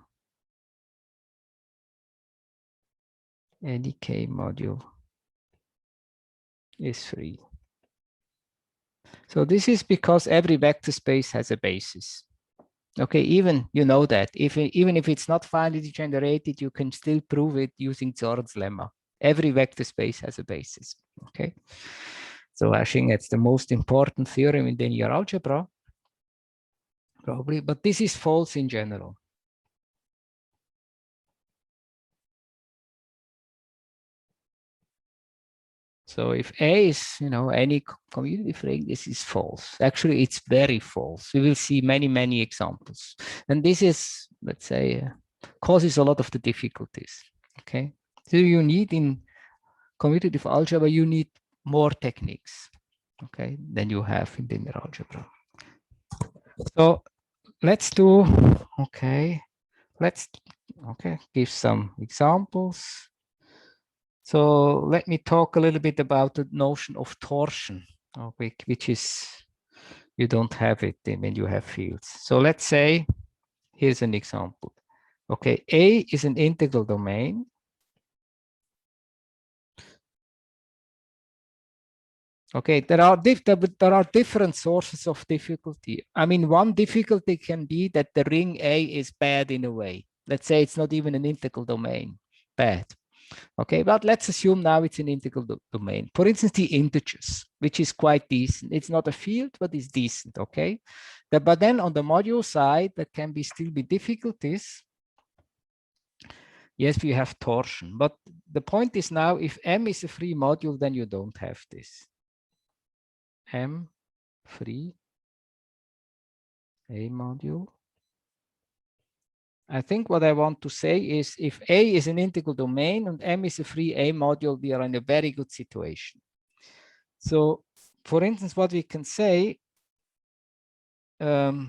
any K module is free. So this is because every vector space has a basis. Okay, even you know that even if it's not finally generated, you can still prove it using Zorn's lemma. Every vector space has a basis. Okay, so I think that's the most important theorem in linear algebra, probably. But this is false in general. So if A is, any commutative ring, this is false. Actually, it's very false. We will see many examples. And this is, let's say, causes a lot of the difficulties. Okay. So you need in commutative algebra, you need more techniques, okay, than you have in linear algebra. So let's do, okay, give some examples. So let me talk a little bit about the notion of torsion, which is, you don't have it when you have fields. So let's say, here's an example. Okay, A is an integral domain. Okay, there are different sources of difficulty. I mean, one difficulty can be that the ring A is bad in a way. Let's say it's not even an integral domain. Bad. Okay, but let's assume now it's an integral domain. For instance, the integers, which is quite decent. It's not a field, but it's decent. Okay, but then on the module side, there can still be difficulties. Yes, we have torsion, but the point is now, if M is a free module, then you don't have this. M free A module. I think what I want to say is if A is an integral domain and M is a free A module, we are in a very good situation. So for instance, what we can say, what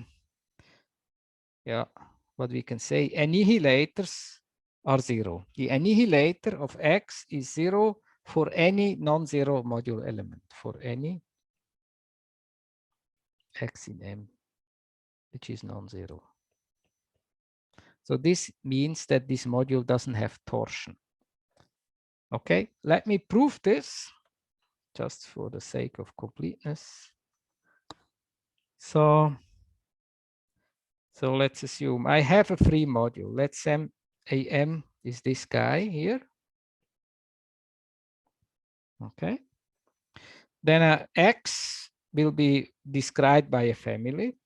we can say, annihilators are 0. The annihilator of X is 0 for any non-zero module element, for any X in M, which is non-zero. So this means that this module doesn't have torsion. Okay, let me prove this just for the sake of completeness. So let's assume I have a free module. Let's say AM is this guy here. Okay. Then X will be described by a family.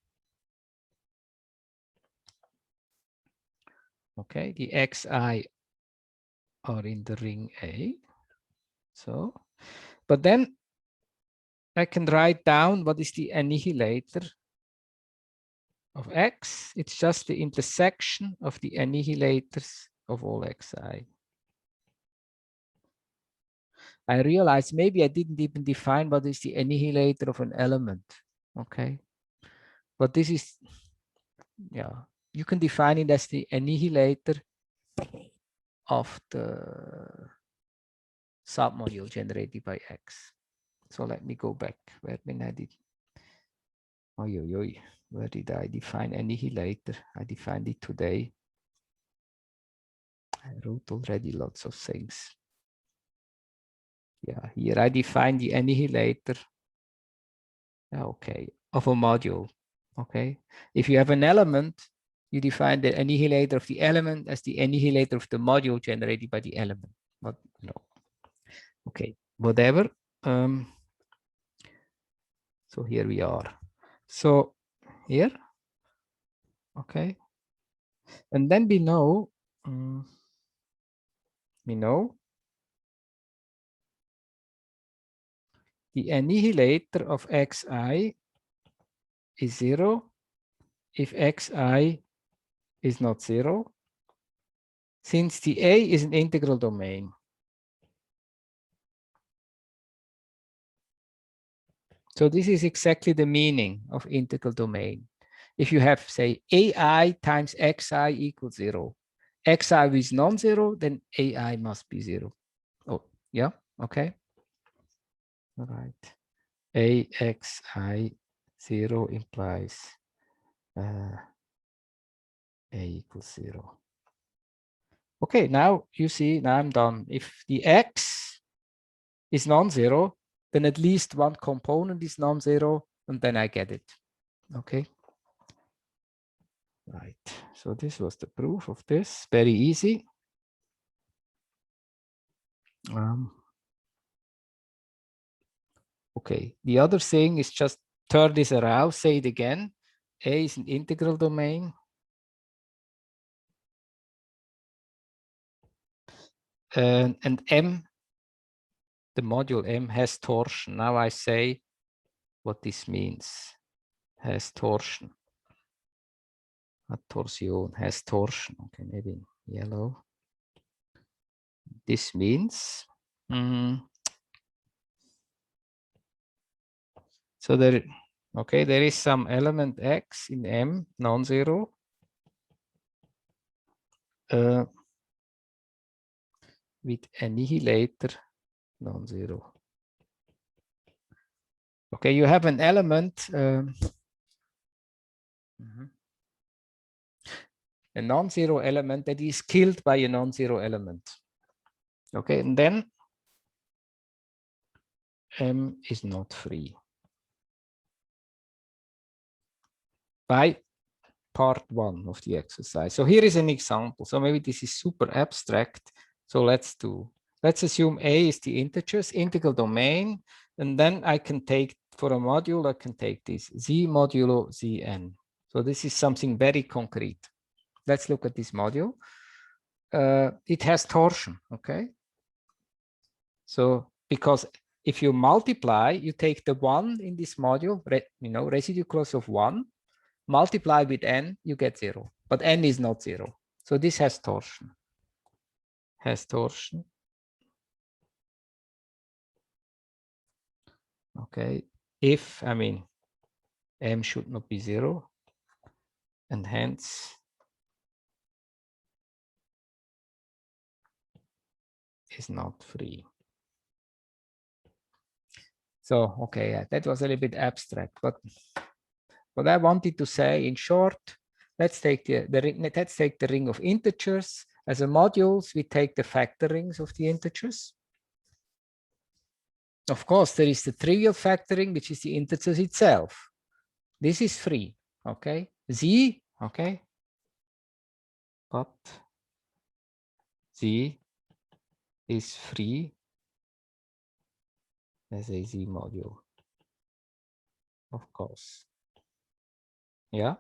Okay, the Xi are in the ring A. So, but then I can write down what is the annihilator of X. It's just the intersection of the annihilators of all Xi. I realized maybe I didn't even define what is the annihilator of an element. Okay, but this is, yeah, you can define it as the annihilator of the submodule generated by X. So let me go back. Where did I define annihilator? I defined it today. I wrote already lots of things. Yeah, here I define the annihilator. Okay, of a module. Okay, if you have an element, you define the annihilator of the element as the annihilator of the module generated by the element. But no. Okay, whatever. So here we are. So here, okay, and then we know the annihilator of Xi is 0 if Xi is not 0, since the A is an integral domain. So this is exactly the meaning of integral domain. If you have, say, AI times Xi equals 0, Xi is non-zero, then AI must be 0. Oh, yeah, okay. All right. AXI 0 implies A equals 0. Okay, now you see, now I'm done. If the X is non-zero, then at least one component is non-zero, and then I get it. Okay. Right. So this was the proof of this. Very easy. Okay. The other thing is just turn this around. Say it again. A is an integral domain. And M, the module M, has torsion. Now I say what this means. Has torsion. Not torsion, has torsion. Okay, maybe in yellow. This means so there, okay, there is some element X in M, non-zero. With annihilator non-zero. Okay, you have an element, a non-zero element that is killed by a non-zero element. Okay, and then M is not free. By part 1 of the exercise. So here is an example. So maybe this is super abstract. So let's assume A is the integers, integral domain, and then I can take, for a module, I can take this Z modulo Zn. So this is something very concrete. Let's look at this module. It has torsion, okay? So because if you multiply, you take the 1 in this module, residue clause of 1, multiply with n, you get 0. But n is not 0. So this has torsion. Has torsion. Okay. If, I mean, M should not be 0, and hence is not free. So, okay, that was a little bit abstract, but what I wanted to say in short, let's take the ring of integers. As a modules, we take the factor rings of the integers. Of course, there is the trivial factoring, which is the integers itself. This is free, okay? Z, okay? But Z is free as a Z module, of course. Yeah,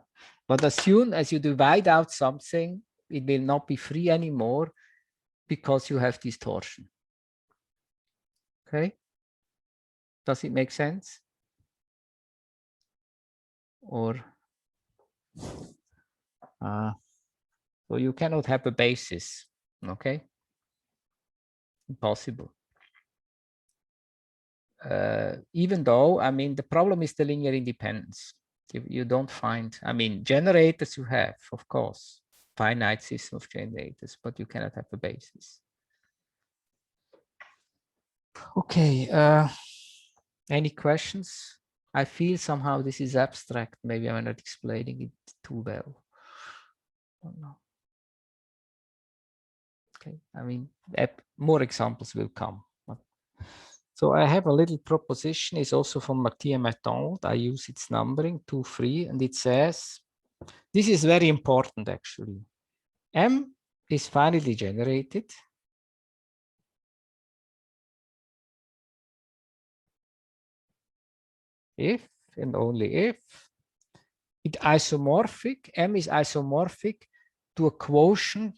but as soon as you divide out something, it will not be free anymore because you have distortion. Okay, does it make sense? Or so you cannot have a basis. Okay, impossible. Even though, I mean, the problem is the linear independence. You don't find, I mean, generators you have, of course, finite system of generators, but you cannot have a basis. Okay, any questions? I feel somehow this is abstract. Maybe I'm not explaining it too well. I don't know. Okay, I mean, more examples will come. So I have a little proposition. It's also from Mathieu Matonde. I use its numbering 2, 3, and it says, this is very important actually. M is finally generated. If and only if it isomorphic, M is isomorphic to a quotient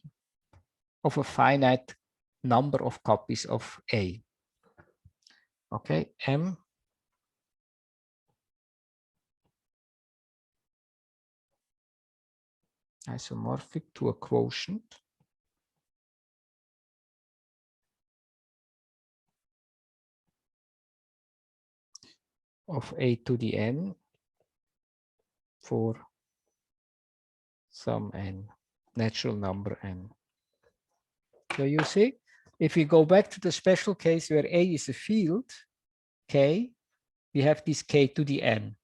of a finite number of copies of A. Okay, M isomorphic to a quotient of A to the N for some N, natural number N. So you see, if we go back to the special case where A is a field, K, we have this K to the N.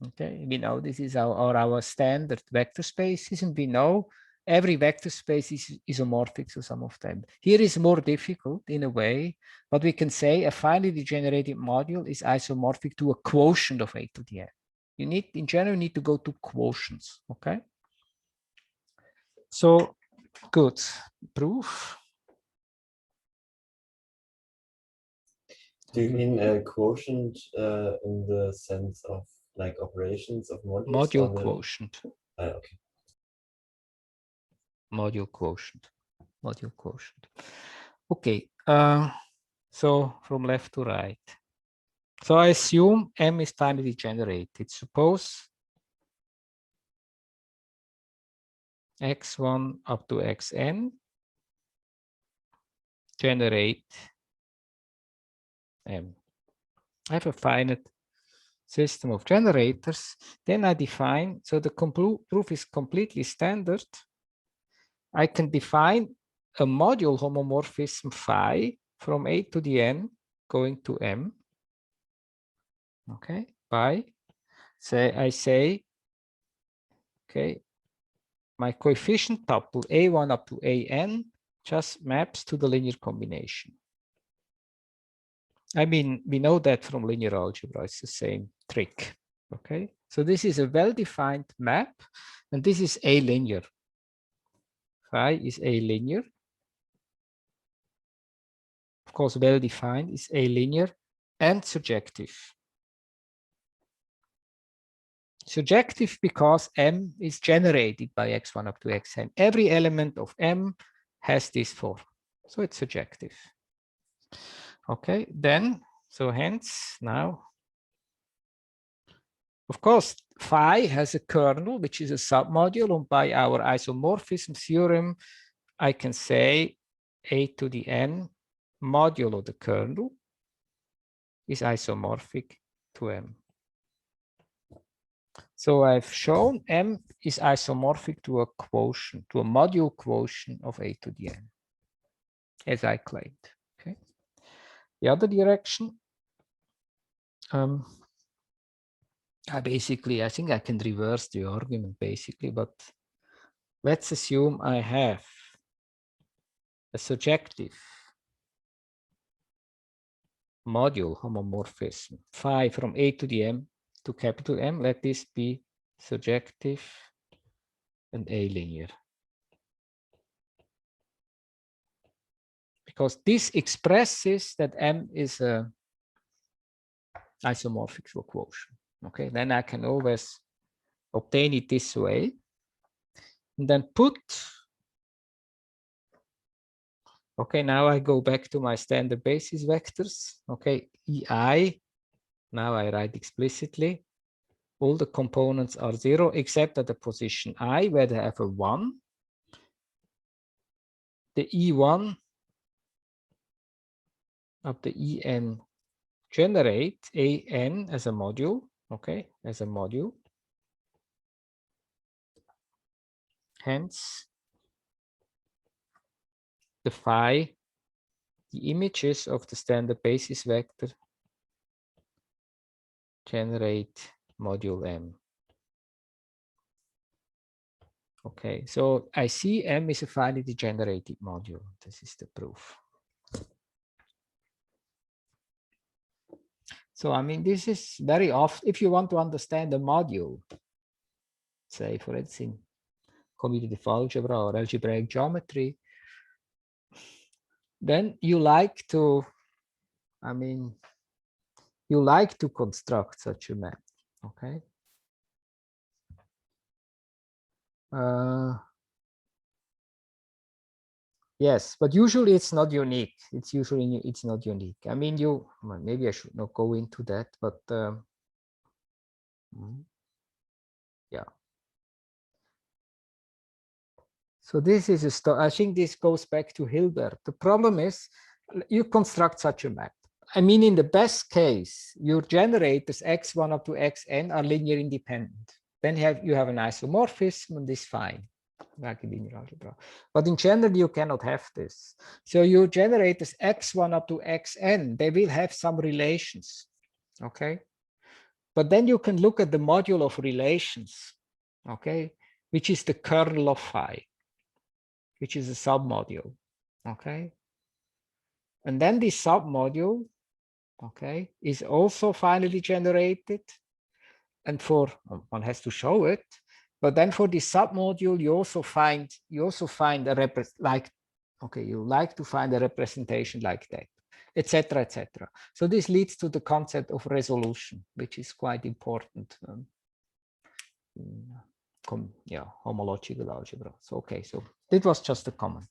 Okay, we know this is our standard vector spaces, and we know every vector space is isomorphic to some of them. Here is more difficult in a way, but we can say a finally generated module is isomorphic to a quotient of A to the N. You need, in general, need to go to quotients, okay? So, good, proof. Do you mean a quotient in the sense of like operations of modules? Module quotient. Okay. Module quotient. Module quotient. Okay. So from left to right. So I assume M is finally generated. Suppose x1 up to xn generate M. I have a finite system of generators. Then I define, so the proof is completely standard. I can define a module homomorphism phi from A to the N going to M. Okay, by I say, okay, my coefficient tuple A1 up to AN just maps to the linear combination. I mean, we know that from linear algebra, it's the same trick. Okay, so this is a well-defined map, and this is A linear. Phi is A linear. Of course, well-defined is A linear and surjective. Surjective because M is generated by x1 up to xn. Every element of M has this form, so it's surjective. Okay, then, so hence now Of course, phi has a kernel, which is a submodule, and by our isomorphism theorem, I can say a to the n modulo the kernel is isomorphic to M. So I've shown M is isomorphic to a quotient, to a module quotient of a to the n, as I claimed. Okay. The other direction, I think I can reverse the argument basically, but let's assume I have a surjective module homomorphism phi from a to the m to capital M. Let this be surjective and A linear. Because this expresses that M is a isomorphic to a quotient. Okay, then I can always obtain it this way. And then put, okay, now I go back to my standard basis vectors. Okay, EI, now I write explicitly, all the components are 0 except at the position I, where they have a 1. The E1 of the En generate AN as a module, okay, as a module. Hence, the phi, the images of the standard basis vector generate module M. Okay, so I see M is a finitely generated module. This is the proof. So, I mean, this is very often, if you want to understand a module, say, for instance, commutative algebra or algebraic geometry, then you like to, I mean, you like to construct such a map, okay? Yes, but usually it's not unique. It's not unique. I mean, well, maybe I should not go into that, but yeah. So this is a story. I think this goes back to Hilbert. The problem is you construct such a map. I mean, in the best case, your generators x1 up to xn are linear independent. Then you have an isomorphism, and this is fine, like in linear algebra. But in general, you cannot have this. So your generators x1 up to xn, they will have some relations, okay? But then you can look at the module of relations, okay, which is the kernel of phi, which is a submodule, okay? And then this submodule, okay, is also finally generated. And for, one has to show it, but then for this submodule, you also find a you like to find a representation like that, etc., etc. So this leads to the concept of resolution, which is quite important in homological algebra. So, okay, so that was just a comment.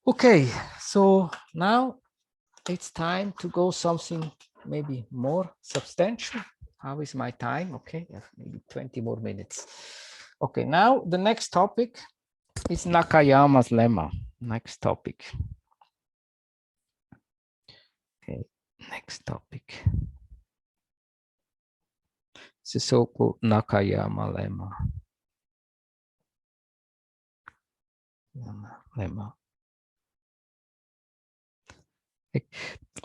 Okay, so now it's time to go something maybe more substantial. How is my time? Okay, maybe 20 more minutes. Okay, now the next topic is Nakayama's lemma. Next topic. Okay, next topic. It's the so-called Nakayama lemma. Lemma.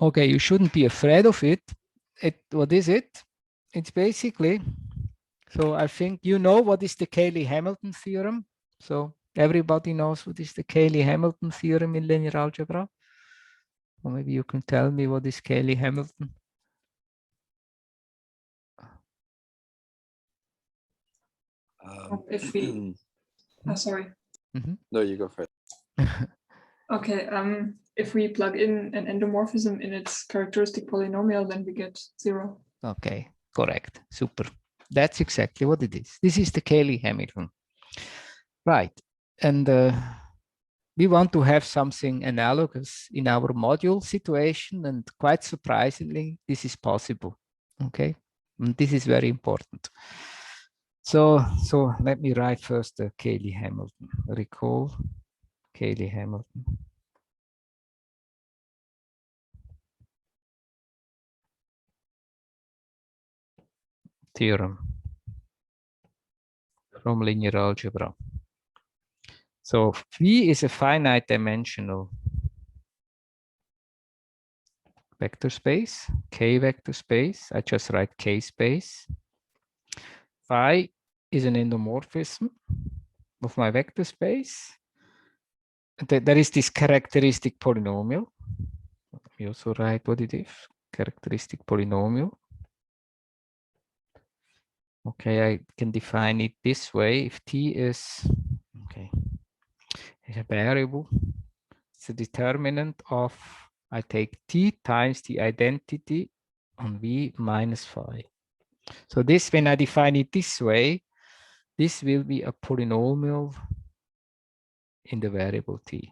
Okay, you shouldn't be afraid of it. What is it? It's basically, so I think you know what is the Cayley-Hamilton theorem. So everybody knows what is the Cayley-Hamilton theorem in linear algebra. Or maybe you can tell me what is Cayley-Hamilton. If we, sorry. No, you go first. Okay, if we plug in an endomorphism in its characteristic polynomial, then we get 0. Okay, correct. Super. That's exactly what it is. This is the Cayley-Hamilton. Right. And we want to have something analogous in our module situation, and quite surprisingly, this is possible. Okay. And this is very important. So let me write first the Cayley-Hamilton. Recall Cayley-Hamilton. Theorem from linear algebra. So V is a finite dimensional vector space, K vector space. I just write K space. Phi is an endomorphism of my vector space. There is this characteristic polynomial. Let me also write what it is. Characteristic polynomial. Okay, I can define it this way. If T is, okay, is a variable, it's a determinant of, I take T times the identity on V minus phi. So this, when I define it this way, this will be a polynomial in the variable T.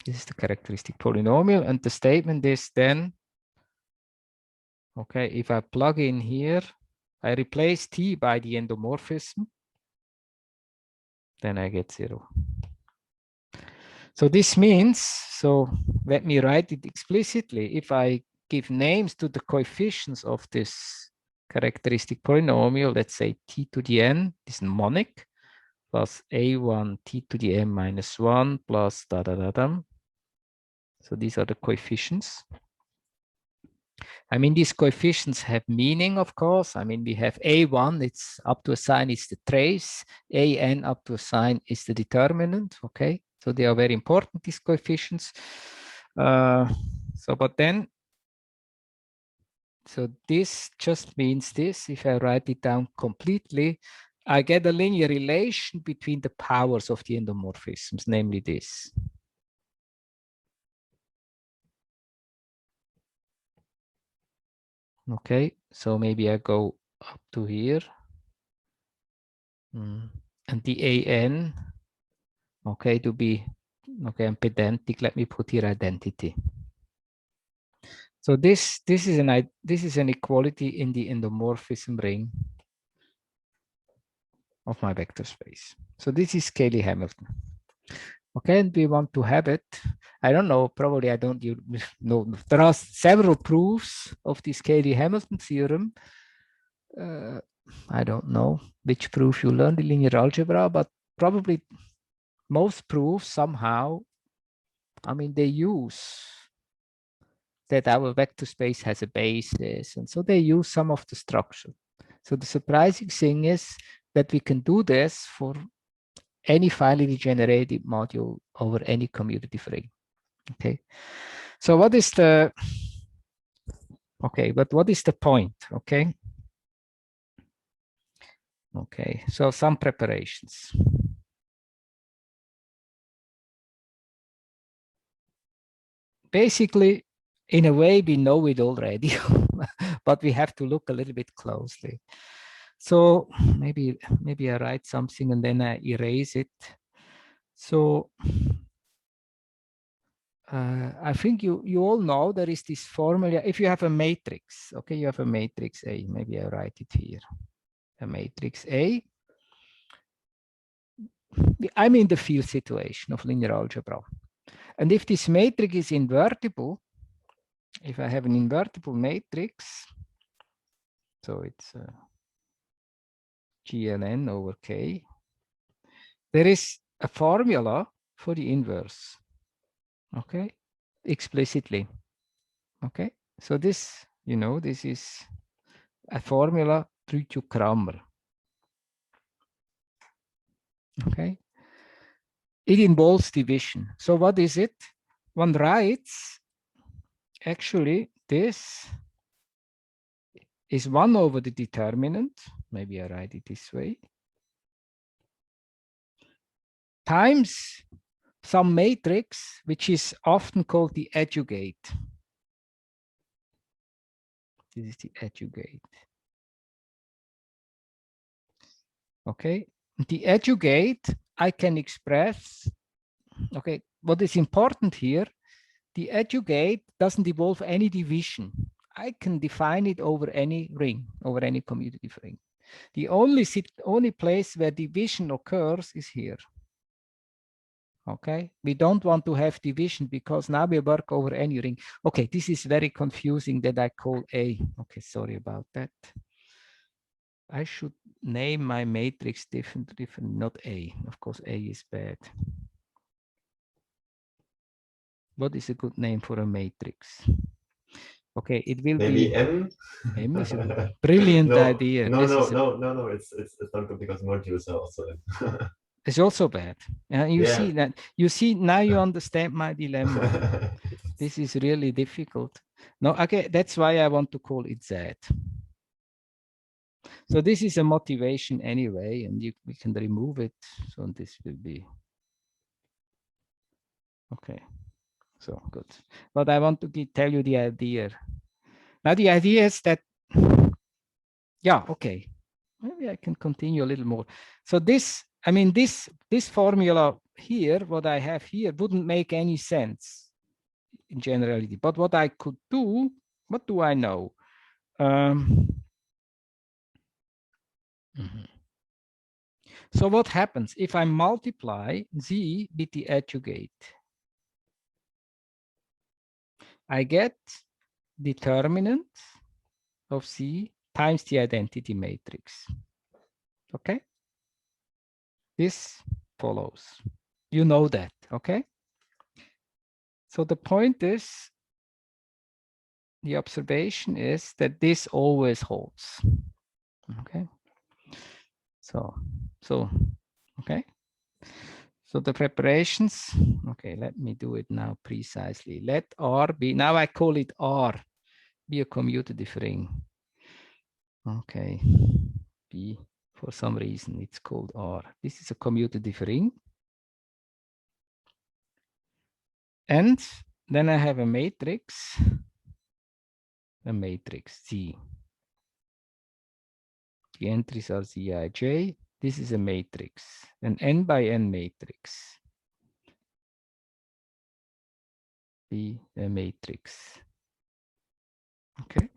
This is the characteristic polynomial, and the statement is then, okay, if I plug in here, I replace T by the endomorphism, then I get 0. So this means, so let me write it explicitly. If I give names to the coefficients of this characteristic polynomial, let's say T to the n is mnemonic, plus A1 T to the n minus 1 plus da da da da. So these are the coefficients. I mean, these coefficients have meaning, of course. I mean, we have A1, it's up to a sign, it's the trace. AN up to a sign is the determinant, okay? So they are very important, these coefficients. But then, so this just means this, if I write it down completely, I get a linear relation between the powers of the endomorphisms, namely this. Okay, so maybe I go up to here. And the AN, okay, to be, okay, I'm pedantic, let me put here identity. So this is an equality in the endomorphism ring of my vector space. So this is Cayley-Hamilton. Okay, and we want to have it. I don't know, probably I don't know. There are several proofs of this Cayley-Hamilton theorem. I don't know which proof you learned in linear algebra, but probably most proofs somehow, I mean, they use that our vector space has a basis, and so they use some of the structure. So the surprising thing is that we can do this for any finely generated module over any commutative ring. Okay, so what is the, okay, but what is the point? Okay, okay, so some preparations. Basically, in a way, we know it already, but we have to look a little bit closely. So maybe I write something and then I erase it. So I think you all know there is this formula. If you have a matrix, okay, you have a matrix A. Maybe I write it here. A matrix A. I'm in the field situation of linear algebra. And if this matrix is invertible, if I have an invertible matrix, so it's GLN over K, there is a formula for the inverse, okay, explicitly, okay? So this, you know, this is a formula through to Kramer, okay? It involves division. So what is it? One writes, actually, this is 1 over the determinant. Maybe I write it this way. Times some matrix, which is often called the adjugate. This is the adjugate. Okay. The adjugate, I can express, okay, what is important here, the adjugate doesn't involve any division. I can define it over any ring, over any commutative ring. The only place where division occurs is here. Okay, we don't want to have division because now we work over any ring. Okay, this is very confusing that I call A. Okay, sorry about that. I should name my matrix different, not A. Of course, A is bad. What is a good name for a matrix? Okay, it will maybe be M. M is a brilliant idea. No, it's not good because modules are also M. It's also bad. You see that. You see now. You understand my dilemma. This is really difficult. No, okay. That's why I want to call it Z. So this is a motivation anyway, and we can remove it. So this will be okay. So good. But I want to tell you the idea. Now the idea is that, yeah, okay. Maybe I can continue a little more. So this, I mean, this formula here, what I have here, wouldn't make any sense in generality. But what I could do, what do I know? So what happens if I multiply Z with the adjugate? I get determinant of Z times the identity matrix. Okay? This follows. You know that, okay? So the point is, the observation is that this always holds. Okay. So, okay. So the preparations, okay, let me do it now precisely. Let R be, now I call it R, be a commutative ring. Okay, B, for some reason it's called R. This is a commutative ring. And then I have a matrix Z. The entries are Zij. This is a matrix, an n by n matrix. Be a matrix. Okay.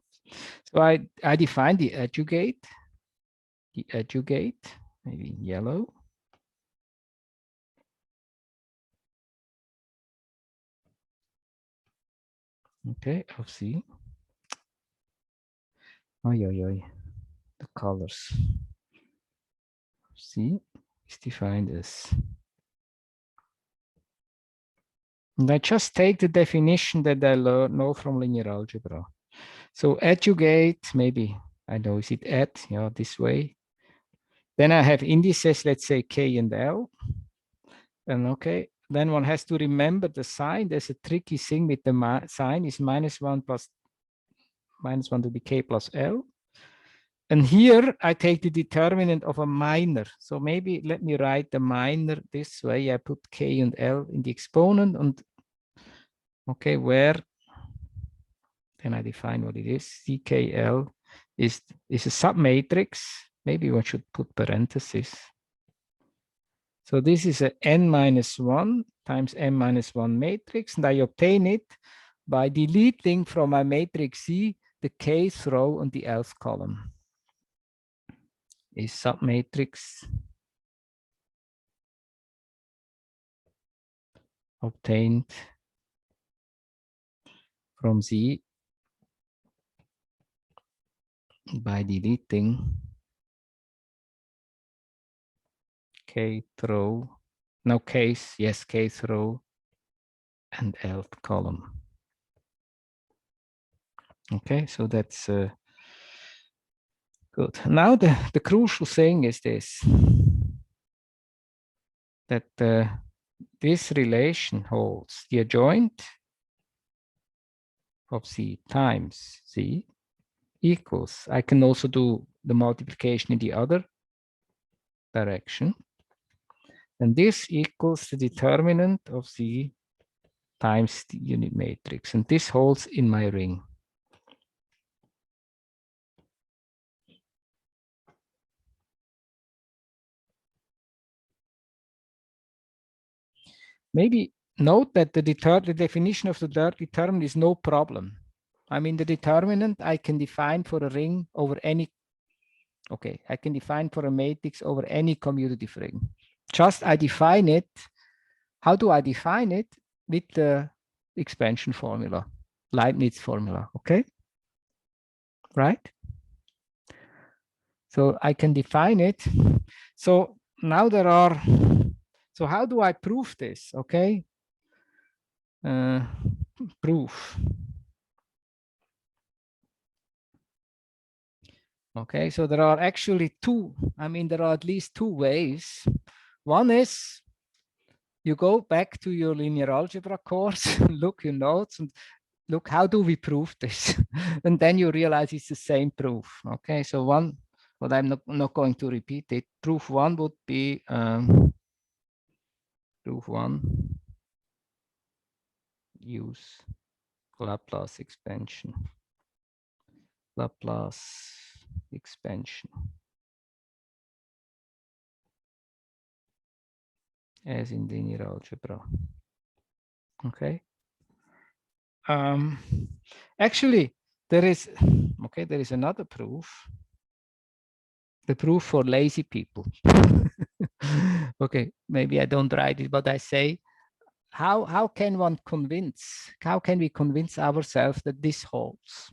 So I define the adjugate, maybe yellow. Okay, of C. The colors. C is defined as. And I just take the definition that I know from linear algebra. So adjugate, maybe, I know, is it at, yeah, this way. Then I have indices, let's say K and L. And okay, then one has to remember the sign. There's a tricky thing with the sign is -1 plus -1 to the K plus L. And here I take the determinant of a minor. So maybe let me write the minor this way. I put K and L in the exponent and okay, where then I define what it is. CKL is a submatrix. Maybe one should put parentheses. So this is a n-1 times n-1 matrix, and I obtain it by deleting from my matrix C the kth row and the lth column. Is submatrix obtained from Z by deleting kth row, no case, yes, kth row and lth column. Okay, so that's good. Now the crucial thing is this, that this relation holds the adjoint of Z times Z equals, I can also do the multiplication in the other direction. And this equals the determinant of Z times the unit matrix. And this holds in my ring. Maybe note that the definition of the determinant is no problem. I mean, the determinant I can define for a ring over any, okay, I can define for a matrix over any commutative ring. Just I define it. How do I define it? With the expansion formula, Leibniz formula, okay? Right? So I can define it. So now there are, so how do I prove this, okay? Proof. Okay, so there are actually two, I mean, there are at least two ways. One is you go back to your linear algebra course, look your notes and look, how do we prove this? And then you realize it's the same proof. Okay, so one, but I'm not going to repeat it. Proof one would be proof one, use Laplace expansion. Laplace expansion as in linear algebra. Okay. Actually, there is another proof. The proof for lazy people. Okay, maybe I don't write it, but I say, how can we convince ourselves that this holds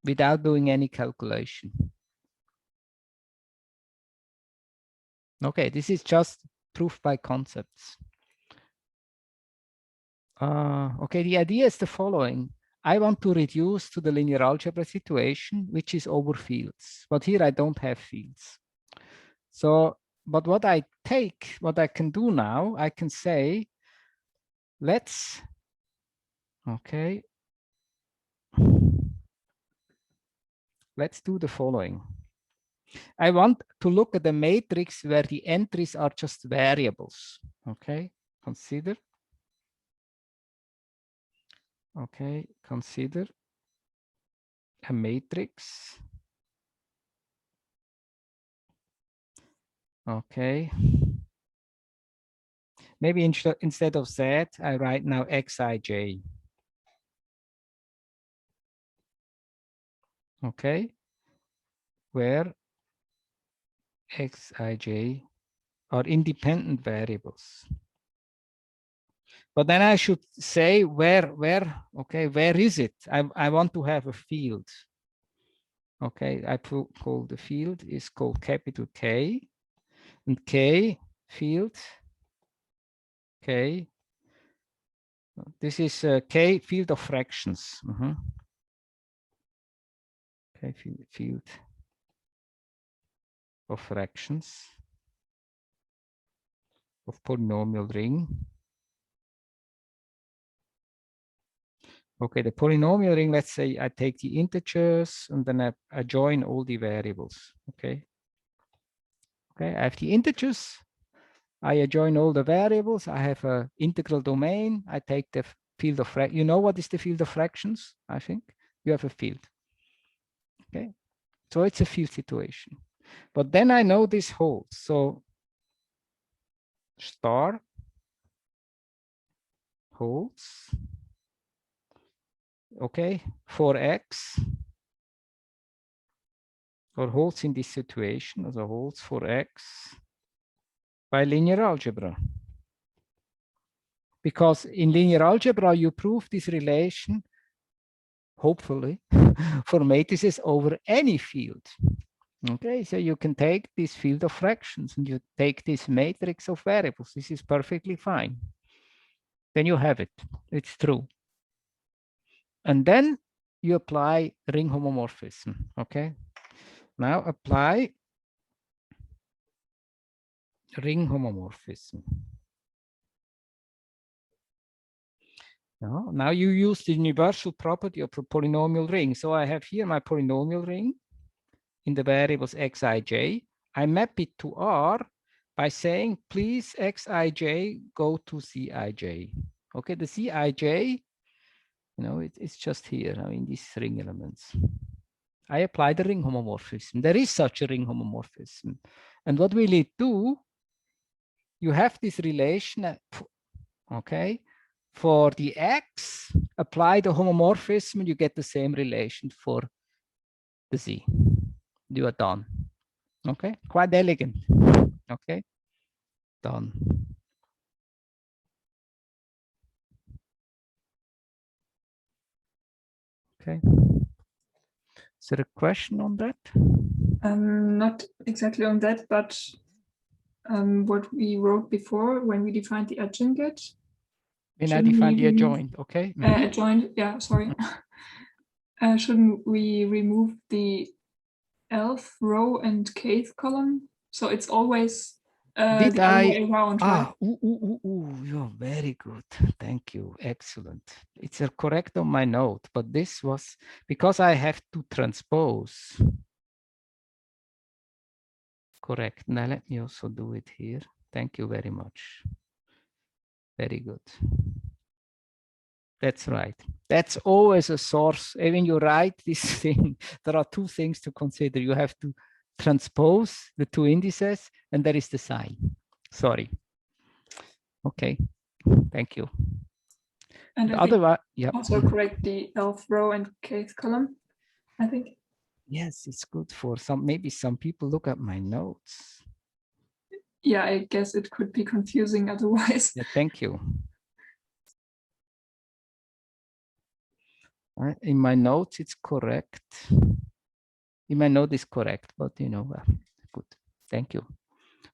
without doing any calculation? Okay, this is just proof by concepts. Okay, the idea is the following. I want to reduce to the linear algebra situation, which is over fields, but here I don't have fields. So, but what I can do now, I can say, let's do the following. I want to look at the matrix where the entries are just variables. Okay, consider a matrix. Okay. Maybe instead of Z, I write now Xij. Okay, where Xij are independent variables. But then I should say where is it? I want to have a field. Okay, I call the field is called capital K, and K field, K. This is K field of fractions. Okay, field of fractions of polynomial ring. Okay, the polynomial ring, let's say I take the integers and then I join all the variables. Okay. Okay, I have the integers. I join all the variables. I have an integral domain. I take the field of fractions. You know what is the field of fractions? I think you have a field. Okay, so it's a field situation. But then I know this holds. So star holds. Okay, for X, or holds in this situation, also holds for X by linear algebra. Because in linear algebra, you prove this relation, hopefully, for matrices over any field. Okay, so you can take this field of fractions and you take this matrix of variables. This is perfectly fine. Then you have it. It's true. And then you apply ring homomorphism. Okay, now apply ring homomorphism. Now you use the universal property of a polynomial ring. So I have here my polynomial ring in the variables xij. I map it to R by saying, please xij go to Cij. Okay, the Cij, it's just here, in these ring elements. I apply the ring homomorphism. There is such a ring homomorphism. And what will it do? You have this relation, okay, for the X, apply the homomorphism, and you get the same relation for the Z. You are done. Okay, quite elegant. Okay, done. Okay. Is there a question on that? Not exactly on that, but what we wrote before when we defined the adjunct. When I define the adjoint, okay. Adjoint, yeah, sorry. Shouldn't we remove the 11th row and kth column? So it's always Did the I? other way around, right? You're very good. Thank you. Excellent. It's correct on my note, but this was because I have to transpose. Correct. Now let me also do it here. Thank you very much. Very good. That's right. That's always a source. When you write this thing, there are two things to consider. You have to transpose the two indices, and there is the sign. Sorry. Okay. Thank you. And otherwise, yeah. Also correct the 11th row and kth column, I think. Yes, it's good for some. Maybe some people look at my notes. Yeah, I guess it could be confusing otherwise. Yeah, thank you. In my notes, it's correct. In my note, it's correct, but you know, good. Thank you.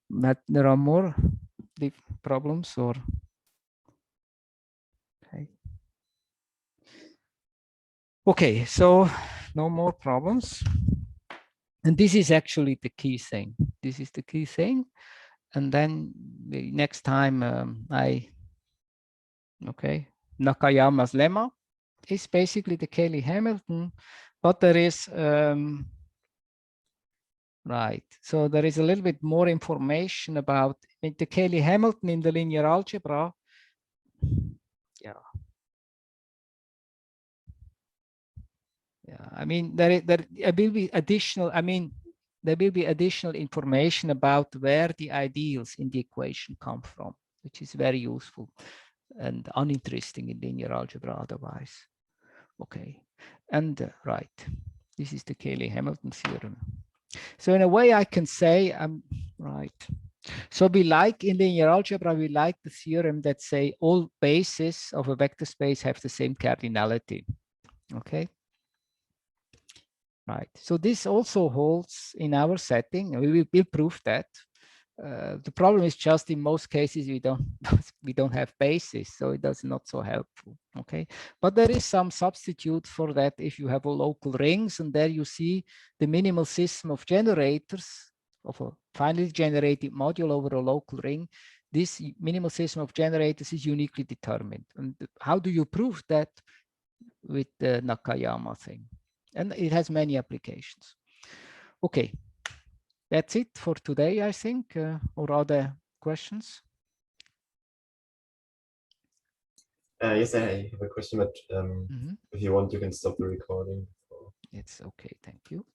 But there are more problems or okay. Okay, so no more problems. And this is actually the key thing. This is the key thing. And then the next time okay, Nakayama's lemma is basically the Cayley-Hamilton, but there is, right. So there is a little bit more information about the Cayley-Hamilton in the linear algebra. Yeah. Yeah, I mean, there will be additional, there will be additional information about where the ideals in the equation come from, which is very useful and uninteresting in linear algebra otherwise. Okay, and right, this is the Cayley-Hamilton theorem. So in a way I can say, right. So we like in linear algebra, we like the theorem that say all bases of a vector space have the same cardinality. Okay. Right. So this also holds in our setting. We will prove that. The problem is just in most cases we don't have basis, so it does not so helpful. Okay, but there is some substitute for that if you have a local rings, and there you see the minimal system of generators of a finally generated module over a local ring. This minimal system of generators is uniquely determined. And how do you prove that? With the Nakayama thing, and it has many applications. Okay. That's it for today, I think. Or other questions? Yes, I have a question, but if you want, you can stop the recording. It's okay. Thank you.